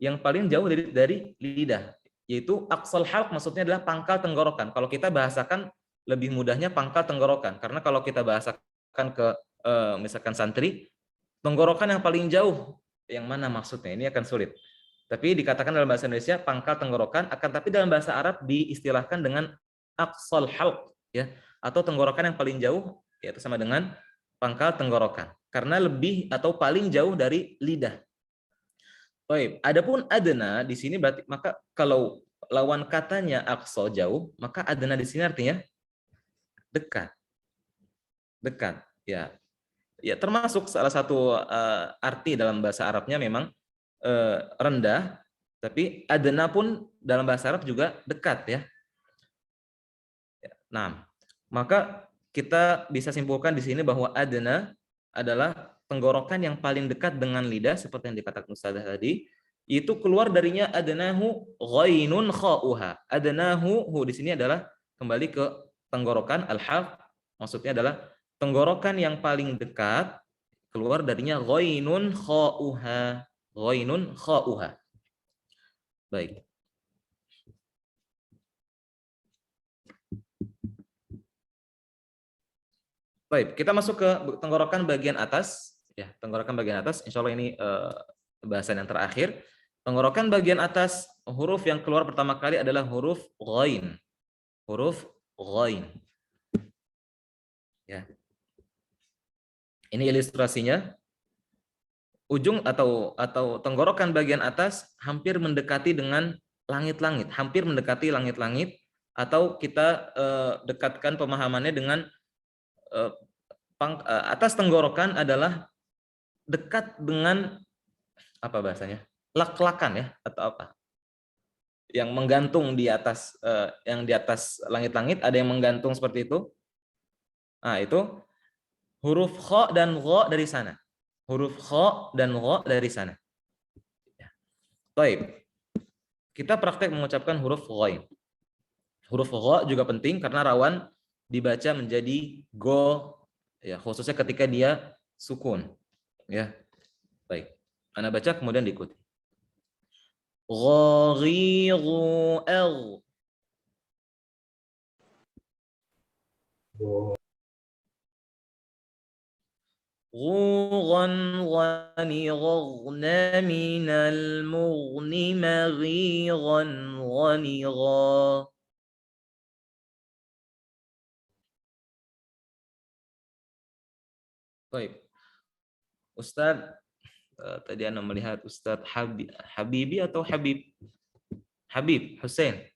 yang paling jauh dari lidah, yaitu aqsal halq maksudnya adalah pangkal tenggorokan. Kalau kita bahasakan lebih mudahnya pangkal tenggorokan, karena kalau kita bahasakan ke misalkan santri, tenggorokan yang paling jauh yang mana maksudnya ini akan sulit. Tapi dikatakan dalam bahasa Indonesia pangkal tenggorokan, akan tapi dalam bahasa Arab diistilahkan dengan aqsal halq ya, atau tenggorokan yang paling jauh, yaitu sama dengan pangkal tenggorokan, karena lebih atau paling jauh dari lidah. Baik, adapun adna di sini berarti maka kalau lawan katanya aqsa jauh, maka adna di sini artinya dekat. Dekat, ya. Ya, termasuk salah satu arti dalam bahasa Arabnya memang rendah, tapi adna pun dalam bahasa Arab juga dekat ya. Nah, maka kita bisa simpulkan di sini bahwa adna adalah tenggorokan yang paling dekat dengan lidah seperti yang dikatakan Ustazah tadi, itu keluar darinya adnahu ghainun kha'uha. Adnahu di sini adalah kembali ke tenggorokan al-halq, maksudnya adalah tenggorokan yang paling dekat, keluar darinya ghainun kha'uha. Ghainun kha'uha. Baik. Baik, kita masuk ke tenggorokan bagian atas. Ya, tenggorokan bagian atas. Insya Allah ini bahasan yang terakhir. Tenggorokan bagian atas, huruf yang keluar pertama kali adalah huruf ghain. Huruf ghain. Ya. Ini ilustrasinya. Ujung atau tenggorokan bagian atas hampir mendekati dengan langit-langit, hampir mendekati langit-langit, atau kita dekatkan pemahamannya dengan atas tenggorokan adalah dekat dengan apa bahasanya, lak-lakan ya, atau apa yang menggantung di atas, yang di atas langit-langit ada yang menggantung seperti itu. Nah, itu huruf kha dan gha dari sana. huruf kha dan gha dari sana. Baik. Kita praktek mengucapkan huruf ghain. Huruf gha juga penting karena rawan dibaca menjadi go, ya, khususnya ketika dia sukun. Ya. Baik. Ana baca kemudian diikuti. Ghaghiru al. غوغا غنغنا من المغن مغيغا غنغا. Baik. Ustadz, tadi Anda melihat Ustadz Habibi atau Habib? Habib Hussein.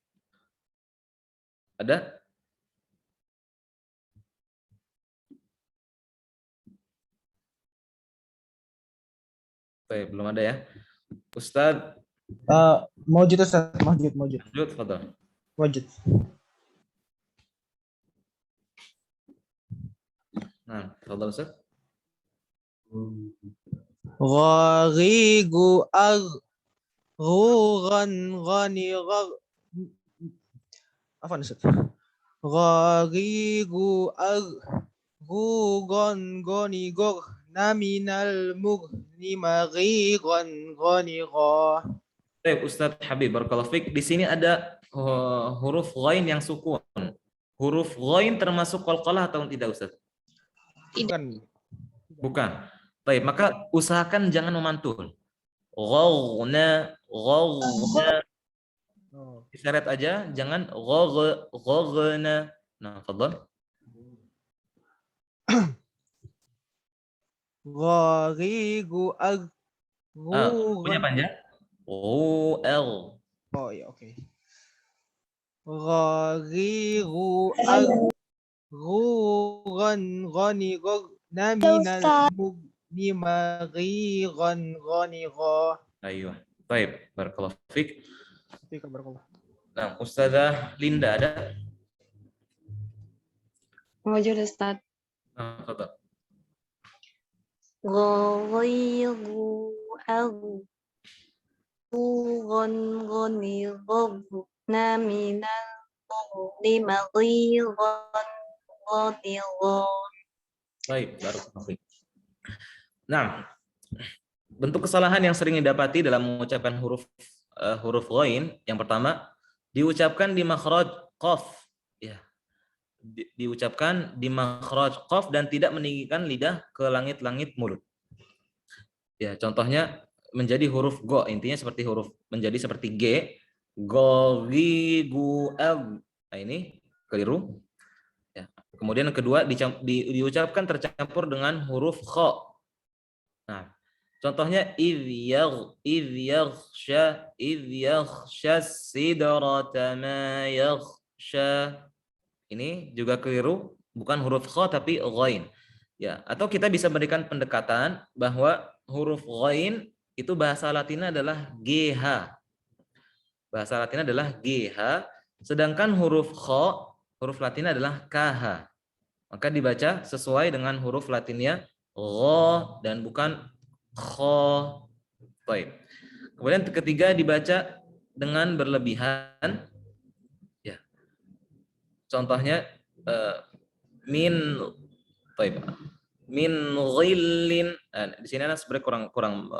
Ada? Baik, belum ada ya. Ustadz Mawjud Ustaz, mawjud. Wajud, fadhal. Wajud. Nah, fadhal Ustadz. Gharigu ghuran ghanigar. Apa Ustaz? Gharigu ghuran ghanigor naminal mughni maghiran ghanigha. Baik, Ustadz Habib, barakallahu fiik. Di sini ada huruf ghain yang sukun. Huruf ghain termasuk qalqalah atau tidak, Ustadz? Bukan. Baik, maka usahakan jangan memantul. Ghawna. Diseret aja, jangan ghawna. Nah, fadhal. Gharigu Punya panjang? Oh, L. Oh ya, oke. Gharigu ghuran ghanigor naminal mughni maghiran ghanigha. Ayo. Baik, barakallahu fiik. Barakallah. Nah, Ustazah Linda ada? Wajud Ustaz. Nah, fadhal. Ghayru ghuran ghanigor naminal mughni maghiran ghanigha. Baik, barakallahu fiik. Nah, bentuk kesalahan yang sering didapati dalam mengucapkan huruf ghain, yang pertama diucapkan di makhraj qaf, ya. Diucapkan di makhraj qaf dan tidak meninggikan lidah ke langit-langit mulut. Ya, contohnya menjadi huruf go, intinya seperti menjadi seperti g, go, gi, gu, el. Nah, ini keliru. Ya. Kemudian yang kedua diucapkan tercampur dengan huruf kha. Nah, contohnya idh yaghsha sidrata ma yaghsha. Ini juga keliru, bukan huruf kha tapi ghain. Ya, atau kita bisa berikan pendekatan bahwa huruf ghain itu bahasa Latinnya adalah GH. Bahasa Latinnya adalah GH, sedangkan huruf kha, huruf Latinnya adalah KH. Maka dibaca sesuai dengan huruf Latinnya gha dan bukan kha. Baik. Kemudian ketiga dibaca dengan berlebihan. Ya. Contohnya min ghillin. Nah, di sini Anda sebenarnya kurang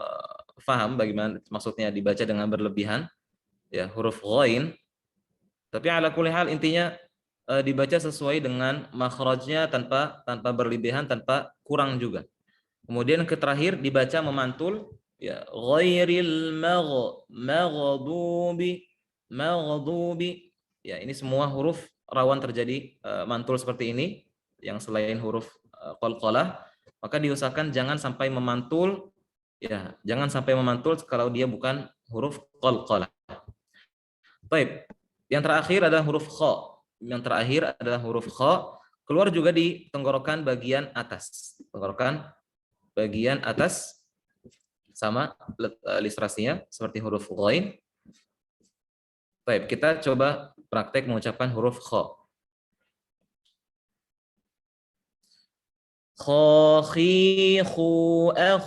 paham bagaimana maksudnya dibaca dengan berlebihan, ya, huruf ghain. Tapi ala kulli hal intinya dibaca sesuai dengan makhrajnya tanpa berlebihan, tanpa kurang juga. Kemudian ke terakhir dibaca memantul, ya, ghairil maghdubi. Ya, ini semua huruf rawan terjadi mantul seperti ini, yang selain huruf qalqalah, maka diusahakan jangan sampai memantul, ya, jangan sampai memantul kalau dia bukan huruf qalqalah. Baik, yang terakhir adalah huruf kha. Yang terakhir adalah huruf kha, keluar juga di tenggorokan bagian atas. Tenggorokan bagian atas sama ilustrasinya seperti huruf ghain. Baik, kita coba praktek mengucapkan huruf kha. Kha, khi, khu, akh,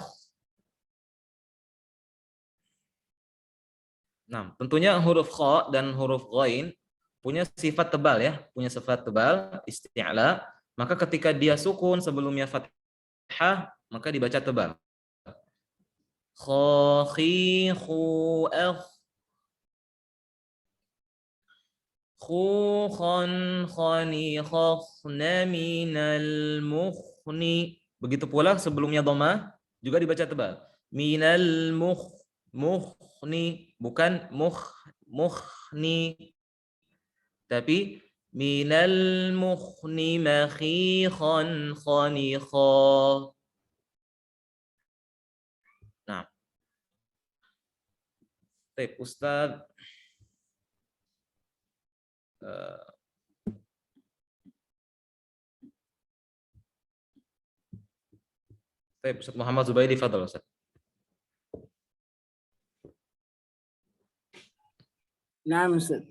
Nah, tentunya huruf kha dan huruf ghain punya sifat tebal ya, punya sifat tebal isti'la, maka ketika dia sukun sebelumnya fathah maka dibaca tebal. Kha khi khu akh khu khan khani khakhna minal mukhni. Begitu pula sebelumnya dhamma juga dibaca tebal. Minal mukhni, bukan mukhni, tapi minal mukhni makhikhan khanikha. Nah, baik Ustaz. Baik Ustaz Muhammad Zubaidi, fadhal Ustaz. Naam Ustaz.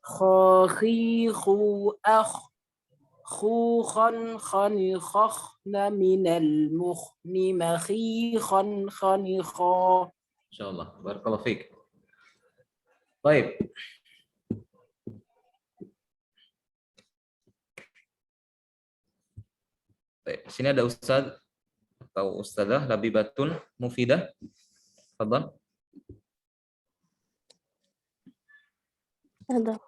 Khakhi khu akh khu khan khani khakhna minal mukhni makhikhan khanikha. Insyaallah. Barakallahu fiik. Baik. Baik, sini ada Ustaz atau Ustazah Labibatun Mufidah. Fadhal. Ada.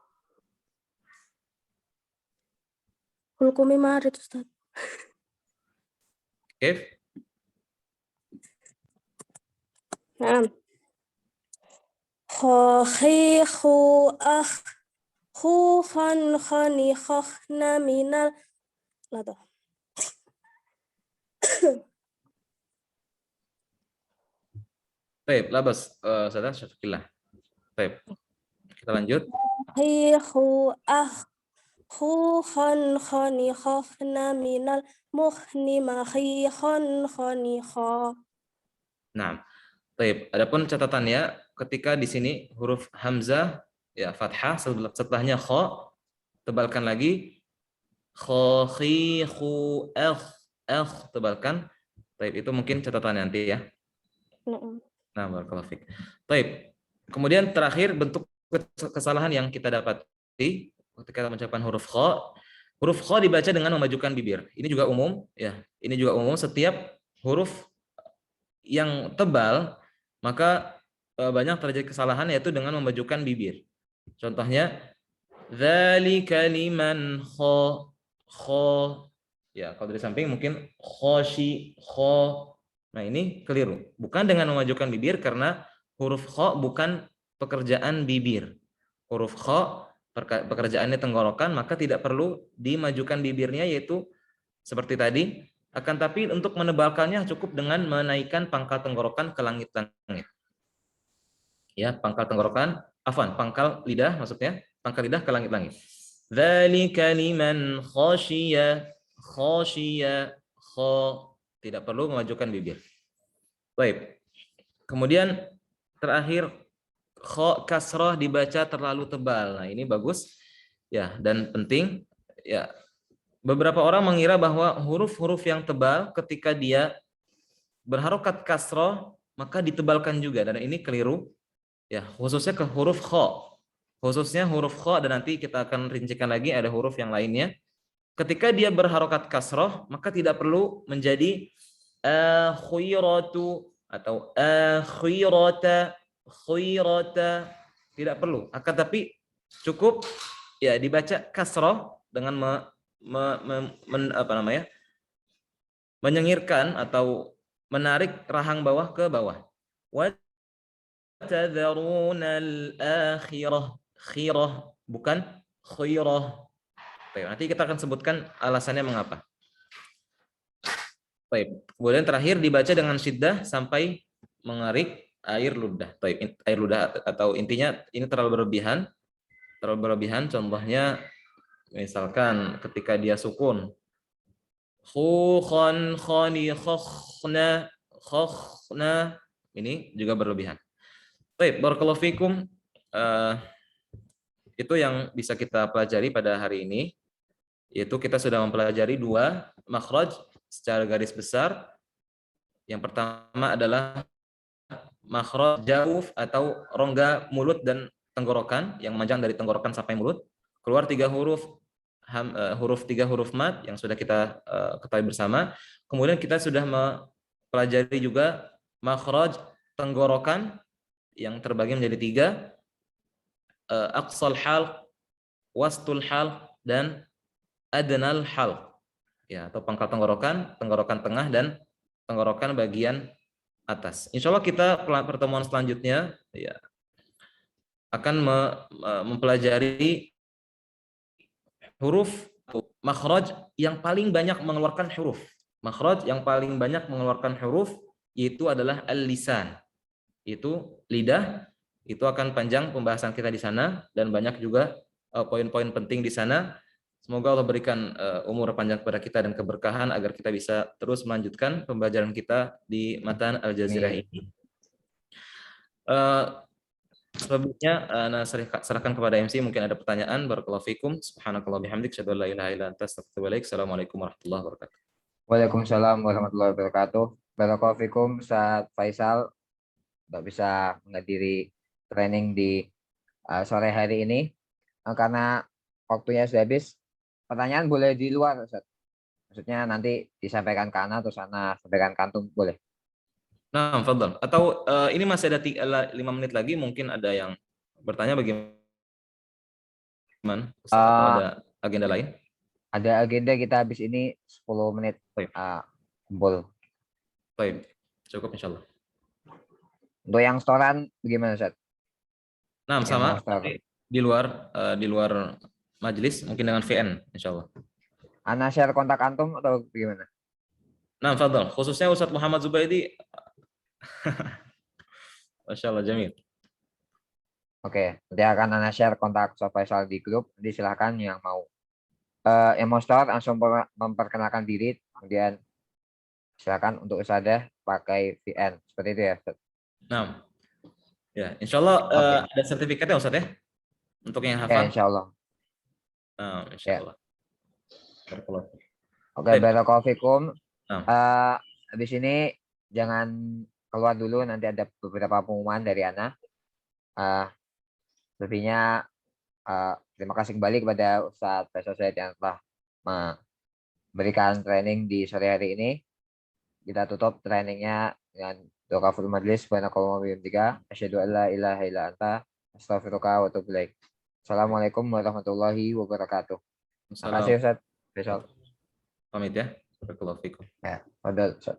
Hulkumi marid Ustaz. Kif? Naam. Khakhi khu akh khu khan khani khakhna minal lado. Baik, labas Ustazah Syafiqillah. Baik. Kita lanjut. Khakhi khu akh khu khan khani khakhna minal mukhni makhikhan khanikha. Nah, baik. Adapun catatannya ketika di sini huruf hamzah ya fathah setelahnya kha tebalkan lagi kha khi khu akh tebalkan. Baik, itu mungkin catatannya nanti ya. Nah, barakallahu fiik. Baik. Kemudian terakhir bentuk kesalahan yang kita dapati ketika mengucapkan huruf kha. Huruf kha dibaca dengan memajukan bibir. Ini juga umum ya. Ini juga umum, setiap huruf yang tebal maka banyak terjadi kesalahan yaitu dengan memajukan bibir. Contohnya dzalika liman kha ya, kalau dari samping mungkin khashi kha. Nah, ini keliru. Bukan dengan memajukan bibir karena huruf kha bukan pekerjaan bibir. Huruf kha pekerjaannya tenggorokan, maka tidak perlu dimajukan bibirnya, yaitu seperti tadi. Akan tapi untuk menebalkannya cukup dengan menaikkan pangkal tenggorokan ke langit-langit. Ya, pangkal tenggorokan, pangkal lidah maksudnya, pangkal lidah ke langit-langit. Dzalika liman khasyiya kha, tidak perlu memajukan bibir. Baik. Kemudian terakhir kha kasrah dibaca terlalu tebal. Nah, ini bagus ya dan penting ya. Beberapa orang mengira bahwa huruf-huruf yang tebal ketika dia berharokat kasrah maka ditebalkan juga, dan ini keliru ya, khususnya ke huruf kha. Khususnya huruf kha, dan nanti kita akan rincikan lagi ada huruf yang lainnya. Ketika dia berharokat kasrah maka tidak perlu menjadi akhiratu atau akhirata, tidak perlu. Akan tapi cukup ya dibaca kasrah dengan menyengirkan atau menarik rahang bawah ke bawah. Wa tadharunal akhirah, khirah bukan khairah. Nanti kita akan sebutkan alasannya mengapa. Baik. Kemudian terakhir dibaca dengan syiddah sampai mengarik air ludah. Baik, air ludah atau intinya ini terlalu berlebihan. Contohnya misalkan ketika dia sukun khu khan khani khakhna, ini juga berlebihan. Baik, barakallahu fikum. Itu yang bisa kita pelajari pada hari ini, yaitu kita sudah mempelajari 2 makhraj secara garis besar. Yang pertama adalah makhraj jauf atau rongga mulut dan tenggorokan yang memanjang dari tenggorokan sampai mulut. Keluar 3 huruf tiga huruf mad yang sudah kita ketahui bersama. Kemudian kita sudah mempelajari juga makhraj tenggorokan yang terbagi menjadi 3, aqsal hal, wastul hal, dan adnal hal. Ya, atau pangkal tenggorokan, tenggorokan tengah, dan tenggorokan bagian atas. Insya Allah kita pertemuan selanjutnya ya akan mempelajari huruf makhraj yang paling banyak mengeluarkan huruf. Makhraj yang paling banyak mengeluarkan huruf yaitu adalah al-lisan. Itu lidah. Itu akan panjang pembahasan kita di sana dan banyak juga poin-poin penting di sana. Semoga Allah berikan umur panjang kepada kita dan keberkahan agar kita bisa terus melanjutkan pembelajaran kita di matan Al-Jazirah ini. Selanjutnya serahkan kepada MC, mungkin ada pertanyaan. Barakallahu fikum. Subhanakallah bihamdik, asyhadu an la ilaha illa anta, astaghfiruka wa atubu ilaik. Assalamualaikum warahmatullahi wabarakatuh. Waalaikumsalam warahmatullahi wabarakatuh. Barakallahu fikum Ustaz Faisal tidak bisa menghadiri training di sore hari ini karena waktunya sudah habis. Pertanyaan boleh di luar, Ustaz. Maksudnya nanti disampaikan ke Ana atau sana sampaikan ke antum, boleh. Nah, fadhal. Atau ini masih ada 5 menit lagi, mungkin ada yang bertanya bagaimana? Atau ada agenda lain? Ada agenda kita habis ini 10 menit kumpul. Baik, cukup insyaallah. Untuk yang setoran bagaimana, Ustaz? Nah, sama di luar majelis mungkin dengan VN insyaallah. Ana share kontak antum atau bagaimana? Nah, fadhal. Khususnya Ustadz Muhammad Zubaidi. Masya Allah, jamil. Oke, nanti akan Ana share kontak Ustaz Faisal di grup. Nanti silahkan yang mau start langsung memperkenalkan diri, kemudian silakan untuk Ustadzah pakai VN seperti itu ya, Ustaz. Nah, ya, insyaallah ada sertifikatnya Ustaz ya untuk yang hafal. Ya, insyaallah. Nah, insyaallah. Oke, barakallahu fikum. Habis ini jangan keluar dulu, nanti ada beberapa pengumuman dari Ana. Lebihnya terima kasih kembali kepada Ustaz Faisal Said yang telah memberikan training di sore hari ini. Kita tutup trainingnya dengan doa kafaratul majlis. Subhanakallahumma wa bihamdika asyhadu an la ilaha illa anta, astaghfiruka wa atubu ilaik. Assalamualaikum warahmatullahi wabarakatuh. Terima kasih Ustaz Faisal. Pamit ya. Barakallahu fikum. Ya, padahal Ustaz.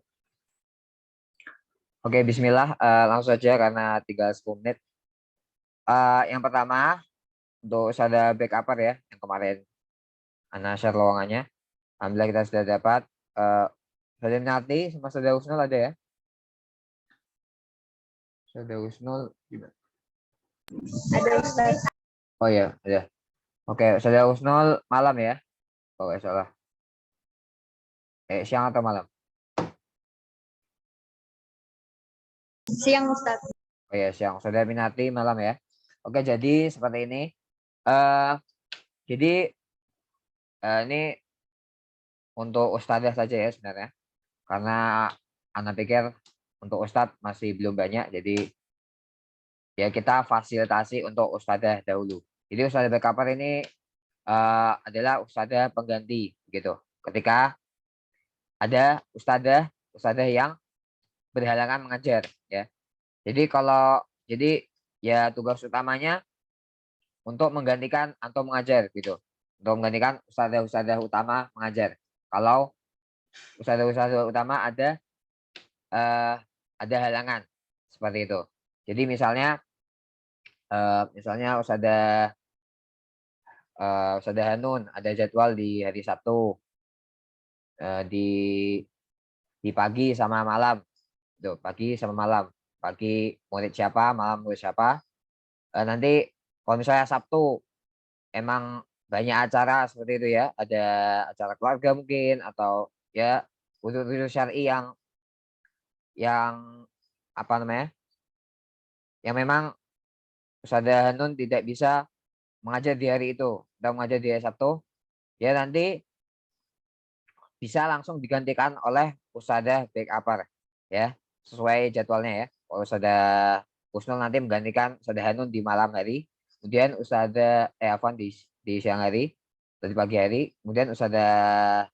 Oke, bismillah, langsung saja karena tinggal 10 menit. Yang pertama untuk Ustadzah backupper ya, yang kemarin Ana share lowongannya. Alhamdulillah kita sudah dapat. Ustadzah Minati sama Ustadzah Husnul ada ya? Ustadzah Husnul gimana? Ada Ustaz. Oh iya, ada. Oke, Ustadzah Husnul malam ya? Kalau nggak salah. Siang atau malam? Siang Ustaz. Oh ya, siang. Ustadzah Minati malam ya. Oke, jadi seperti ini. Jadi ini untuk Ustadzah saja ya sebenarnya. Karena Ana pikir untuk Ustadz masih belum banyak. Jadi ya kita fasilitasi untuk Ustadzah dahulu. Jadi Ustadzah backupper ini adalah Ustadzah pengganti gitu. Ketika ada Ustadzah yang berhalangan mengajar ya. Jadi ya tugas utamanya untuk menggantikan antum mengajar gitu. Untuk menggantikan ustadzah utama mengajar. Kalau ustadzah utama ada halangan seperti itu. Jadi misalnya ustadzah Hanun ada jadwal di hari Sabtu di pagi sama malam. Tuh, pagi sama malam. Pagi murid siapa, malam murid siapa. Nanti kalau misalnya Sabtu emang banyak acara seperti itu ya, ada acara keluarga mungkin atau ya usul syar'i yang apa namanya? Yang memang Ustadzah Hanun tidak bisa mengajar di hari itu, dan mengajar di hari Sabtu, ya nanti bisa langsung digantikan oleh Ustadzah backupper ya. sesuai jadwalnya ya. Kalau Ustazah Husnul nanti menggantikan Ustazah Hanun di malam hari, kemudian Ustazah Afwan di siang hari, di pagi hari, kemudian Ustazah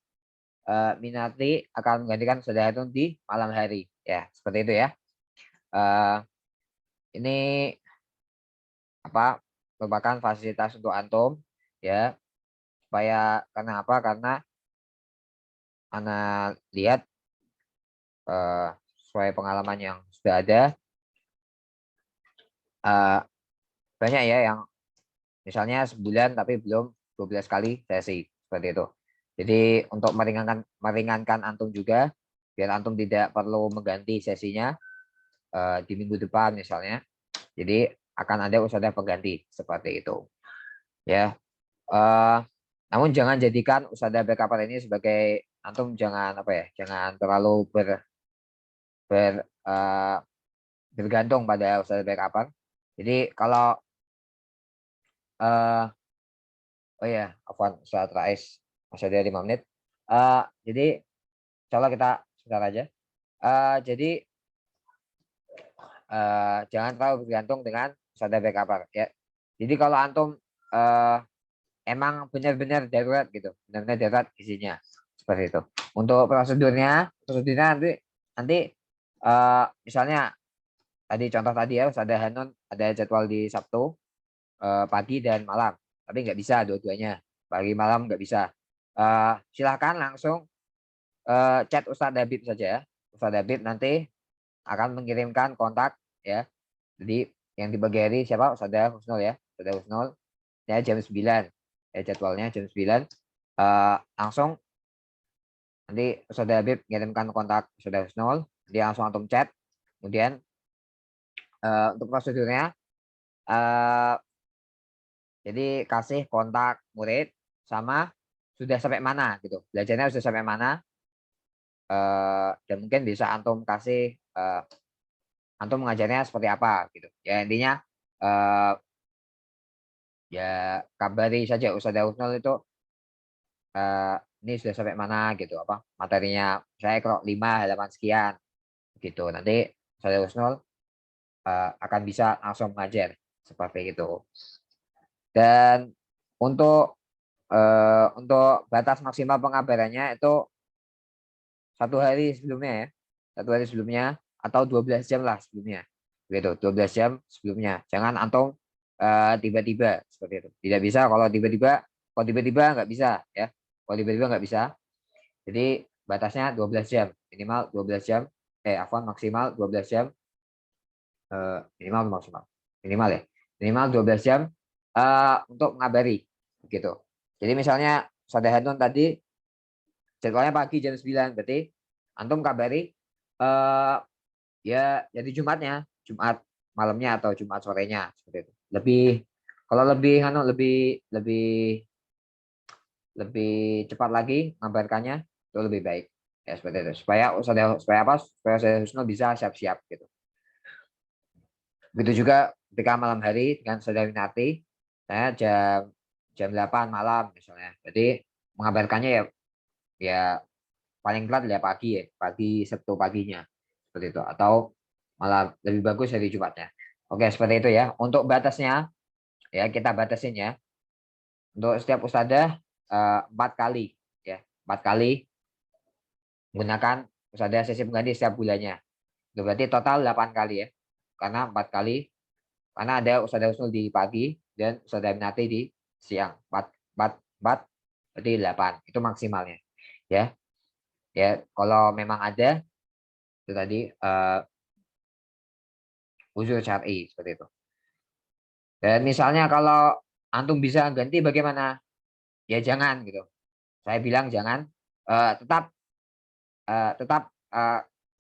Minati akan menggantikan Ustazah Hanun di malam hari. Ya, seperti itu ya. Ini apa merupakan fasilitas untuk antum ya, supaya karena apa? Karena Ana lihat sesuai pengalaman yang sudah ada, banyak ya yang misalnya sebulan tapi belum 12 kali sesi seperti itu. Jadi untuk meringankan antum juga, biar antum tidak perlu mengganti sesinya di minggu depan misalnya. Jadi akan ada ustadzah pengganti seperti itu. Ya. Namun jangan jadikan ustadzah backup ini sebagai antum, jangan apa ya, jangan terlalu bergantung pada ustadzah backup. Jadi kalau oh ya, Afwan, Ustaz Rais masih ada 5 menit. Jadi insyaallah kita sebentar aja. Jadi jangan terlalu bergantung dengan ustadzah backup ya. Jadi kalau antum emang benar-benar darurat gitu, benar-benar darurat isinya seperti itu. Untuk prosedurnya nanti misalnya tadi contoh tadi ya, Ustazah Hanun ada jadwal di Sabtu pagi dan malam, tapi nggak bisa dua-duanya, pagi malam nggak bisa. Silahkan langsung chat Ustadz Habib saja ya. Ustadz Habib nanti akan mengirimkan kontak ya. Jadi yang di pagi hari siapa? Ustadzah Husnul ya, Ustadzah Husnul ya, jam 9 ya, jadwalnya jam 9. Langsung nanti Ustadzah Habib mengirimkan kontak Ustadzah Husnul, dia langsung antum chat. Kemudian untuk prosedurnya jadi kasih kontak murid sama sudah sampai mana gitu, belajarnya sudah sampai mana, dan mungkin bisa antum kasih antum mengajarnya seperti apa gitu ya. Intinya ya kabari saja Ustadzah Husnul itu ini sudah sampai mana gitu, apa materinya, saya kalau 5 halaman sekian gitu. Nanti Ustadzah Husnul akan bisa langsung mengajar seperti itu. Dan untuk batas maksimal pengabarannya itu 1 hari sebelumnya ya, 1 hari sebelumnya atau 12 jam lah sebelumnya gitu, 12 jam sebelumnya. Jangan antum tiba-tiba seperti itu, tidak bisa. Kalau tiba-tiba nggak bisa ya, kalau tiba-tiba nggak bisa. Jadi batasnya 12 jam, minimal 12 jam, maksimal 12 jam, minimal ya, minimal 12 jam untuk mengabari gitu. Jadi misalnya Ustadzah Hanun tadi jadwalnya pagi jam 9, berarti antum kabari ya jadi Jumat malamnya atau Jumat sorenya seperti itu. Kalau lebih cepat lagi ngabarkannya itu lebih baik ya, seperti itu, supaya Ustadzah Husnul bisa siap-siap gitu. Begitu juga ketika malam hari dengan Ustadzah Winati, saya jam 8 malam misalnya. Jadi mengabarkannya ya paling telat ya pagi Sabtu paginya seperti itu, atau malah lebih bagus dari Jumatnya. Oke, seperti itu ya. Untuk batasnya ya kita batasin ya. Untuk setiap ustadzah 4 kali ya, 4 kali menggunakan ustadzah sesi pengganti setiap bulannya. Itu berarti total 8 kali ya. Karena 4 kali, karena ada Ustadzah Husnul di pagi dan Ustadzah Minati di siang. 4 berarti 8 itu maksimalnya ya. Ya, kalau memang ada itu tadi uzur syar'i seperti itu. Dan misalnya kalau antum bisa ganti bagaimana? Ya jangan gitu. Saya bilang jangan, tetap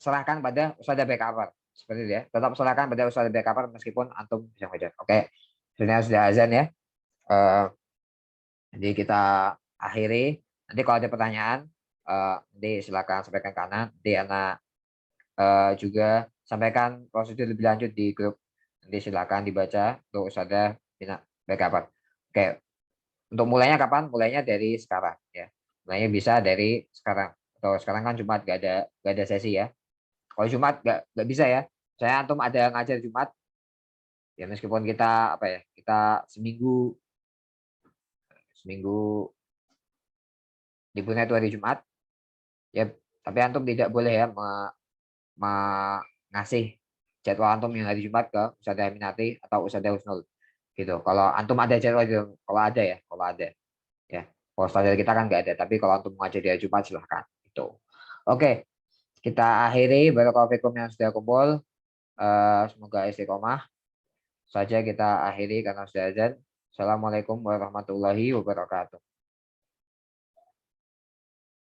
serahkan pada ustadzah backup seperti itu ya. Tetap serahkan pada ustadzah backup meskipun antum bisa ngajar. Oke, sebenarnya sudah azan ya. Jadi kita akhiri. Nanti kalau ada pertanyaan, nanti silakan sampaikan ke Ana. Nanti Ana juga sampaikan prosedur lebih lanjut di grup. Nanti silakan dibaca untuk ustadzah backup. Oke, untuk mulainya kapan? Mulainya dari sekarang ya. Mulainya bisa dari sekarang. Atau sekarang kan cuma gak ada sesi ya. Kalau Jumat nggak bisa ya. Saya antum ada yang ngajar Jumat, ya meskipun kita apa ya, kita seminggu liburnya itu hari Jumat, ya tapi antum tidak boleh ya ngasih jadwal antum yang hari Jumat ke Ustadzah Aminati atau Ustadzah Husnul gitu. Kalau antum ada jadwal gitu, kalau ada ya. Kalau Ustadzah kita kan nggak ada, tapi kalau antum mengajar di hari Jumat silahkan. Itu. Oke, kita akhiri barakallahu fikum yang sudah kumpul. Semoga istiqomah. Saja kita akhiri karena sudah azan. Assalamualaikum warahmatullahi wabarakatuh.